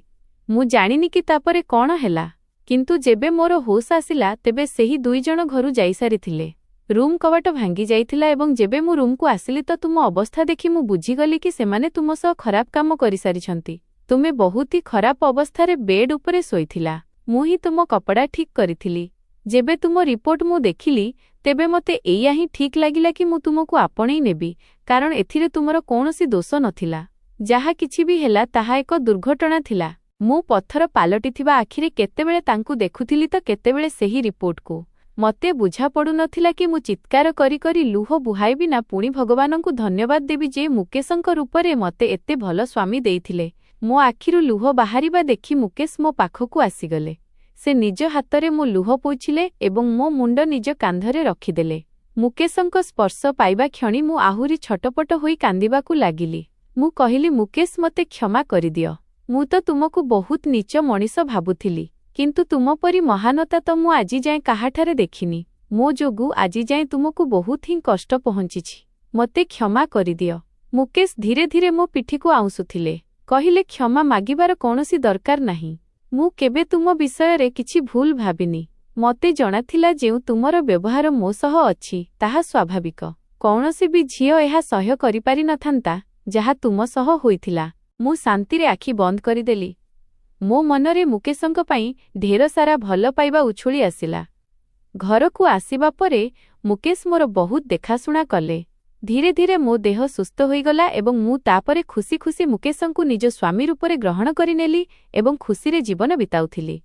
ମୁଁ ଜାଣିନି କି ତାପରେ କ'ଣ ହେଲା, କିନ୍ତୁ ଯେବେ ମୋର ହୋସ୍ ଆସିଲା ତେବେ ସେହି 2 ଜଣ ଘରୁ ଯାଇସାରିଥିଲେ। ରୁମ୍ କବାଟ ଭାଙ୍ଗି ଯାଇଥିଲା ଏବଂ ଯେବେ ମୁଁ ରୁମ୍କୁ ଆସିଲି ତ ତୁମ ଅବସ୍ଥା ଦେଖି ମୁଁ ବୁଝିଗଲି କି ସେମାନେ ତୁମ ସହ ଖରାପ କାମ କରିସାରିଛନ୍ତି। ତୁମେ ବହୁତ ହି ଖରାପ ଅବସ୍ଥାରେ ବେଡ୍ ଉପରେ ଶୋଇଥିଲା। ମୁଁ ହିଁ ତୁମ କପଡ଼ା ଠିକ୍ କରିଥିଲି। ଯେବେ ତୁମ ରିପୋର୍ଟ ମୁଁ ଦେଖିଲି ତେବେ ମୋତେ ଏଇଆ ହିଁ ଠିକ୍ ଲାଗିଲା କି ମୁଁ ତୁମକୁ ଆପଣେଇ ନେବି, କାରଣ ଏଥିରେ ତୁମର କୌଣସି ଦୋଷ ନଥିଲା। ଯାହା କିଛି ବି ହେଲା ତାହା ଏକ ଦୁର୍ଘଟଣା ଥିଲା। ମୁଁ ପଥର ପାଲଟିଥିବା ଆଖିରେ କେତେବେଳେ ତାଙ୍କୁ ଦେଖୁଥିଲି ତ କେତେବେଳେ ସେହି ରିପୋର୍ଟକୁ। ମୋତେ ବୁଝାପଡ଼ୁନଥିଲା କି ମୁଁ ଚିତ୍କାର କରି କରି ଲୁହ ବୁହାଇବି ନା ପୁଣି ଭଗବାନଙ୍କୁ ଧନ୍ୟବାଦ ଦେବି ଯେ ମୁକେଶଙ୍କ ରୂପରେ ମୋତେ ଏତେ ଭଲ ସ୍ୱାମୀ ଦେଇଥିଲେ। ମୋ ଆଖିରୁ ଲୁହ ବାହାରିବା ଦେଖି ମୁକେଶ ମୋ ପାଖକୁ ଆସିଗଲେ। ସେ ନିଜ ହାତରେ ମୋ ଲୁହ ପୋଛିଲେ ଏବଂ ମୋ ମୁଣ୍ଡ ନିଜ କାନ୍ଧରେ ରଖିଦେଲେ। ମୁକେଶଙ୍କ ସ୍ପର୍ଶ ପାଇବା କ୍ଷଣି ମୁଁ ଆହୁରି ଛଟପଟ ହୋଇ କାନ୍ଦିବାକୁ ଲାଗିଲି। ମୁଁ କହିଲି, ମୁକେଶ, ମୋତେ କ୍ଷମା କରିଦିଅ। ମୁଁ ତ ତୁମକୁ ବହୁତ ନୀଚ ମଣିଷ ଭାବୁଥିଲି, କିନ୍ତୁ ତୁମ ପରି ମହାନତା ତ ମୁଁ ଆଜିଯାଏଁ କାହାଠାରେ ଦେଖିନି। ମୋ ଯୋଗୁଁ ଆଜିଯାଏଁ ତୁମକୁ ବହୁତ ହିଁ କଷ୍ଟ ପହଞ୍ଚିଛି। ମୋତେ କ୍ଷମା କରିଦିଅ। ମୁକେଶ ଧୀରେ ଧୀରେ ମୋ ପିଠିକୁ ଆଉଁସୁଥିଲେ। କହିଲେ, କ୍ଷମା ମାଗିବାର କୌଣସି ଦରକାର ନାହିଁ। ମୁଁ କେବେ ତୁମ ବିଷୟରେ କିଛି ଭୁଲ ଭାବିନି। ମୋତେ ଜଣାଥିଲା ଯେଉଁ ତୁମର ବ୍ୟବହାର ମୋ ସହ ଅଛି ତାହା ସ୍ୱାଭାବିକ। କୌଣସି ବି ଝିଅ ଏହା ସହ୍ୟ କରିପାରିନଥାନ୍ତା ଯାହା ତୁମ ସହ ହୋଇଥିଲା। ମୁଁ ଶାନ୍ତିରେ ଆଖି ବନ୍ଦ କରିଦେଲି। ମୋ ମନରେ ମୁକେଶଙ୍କ ପାଇଁ ଢେର ସାରା ଭଲ ପାଇବା ଉଛୁଳି ଆସିଲା। ଘରକୁ ଆସିବା ପରେ ମୁକେଶ ମୋର ବହୁତ ଦେଖାଶୁଣା କଲେ। ଧୀରେ ଧୀରେ ମୋ ଦେହ ସୁସ୍ଥ ହୋଇଗଲା ଏବଂ ମୁଁ ତାପରେ ଖୁସି ଖୁସି ମୁକେଶଙ୍କୁ ନିଜ ସ୍ୱାମୀ ରୂପରେ ଗ୍ରହଣ କରିନେଲି ଏବଂ ଖୁସିରେ ଜୀବନ ବିତାଉଥିଲି।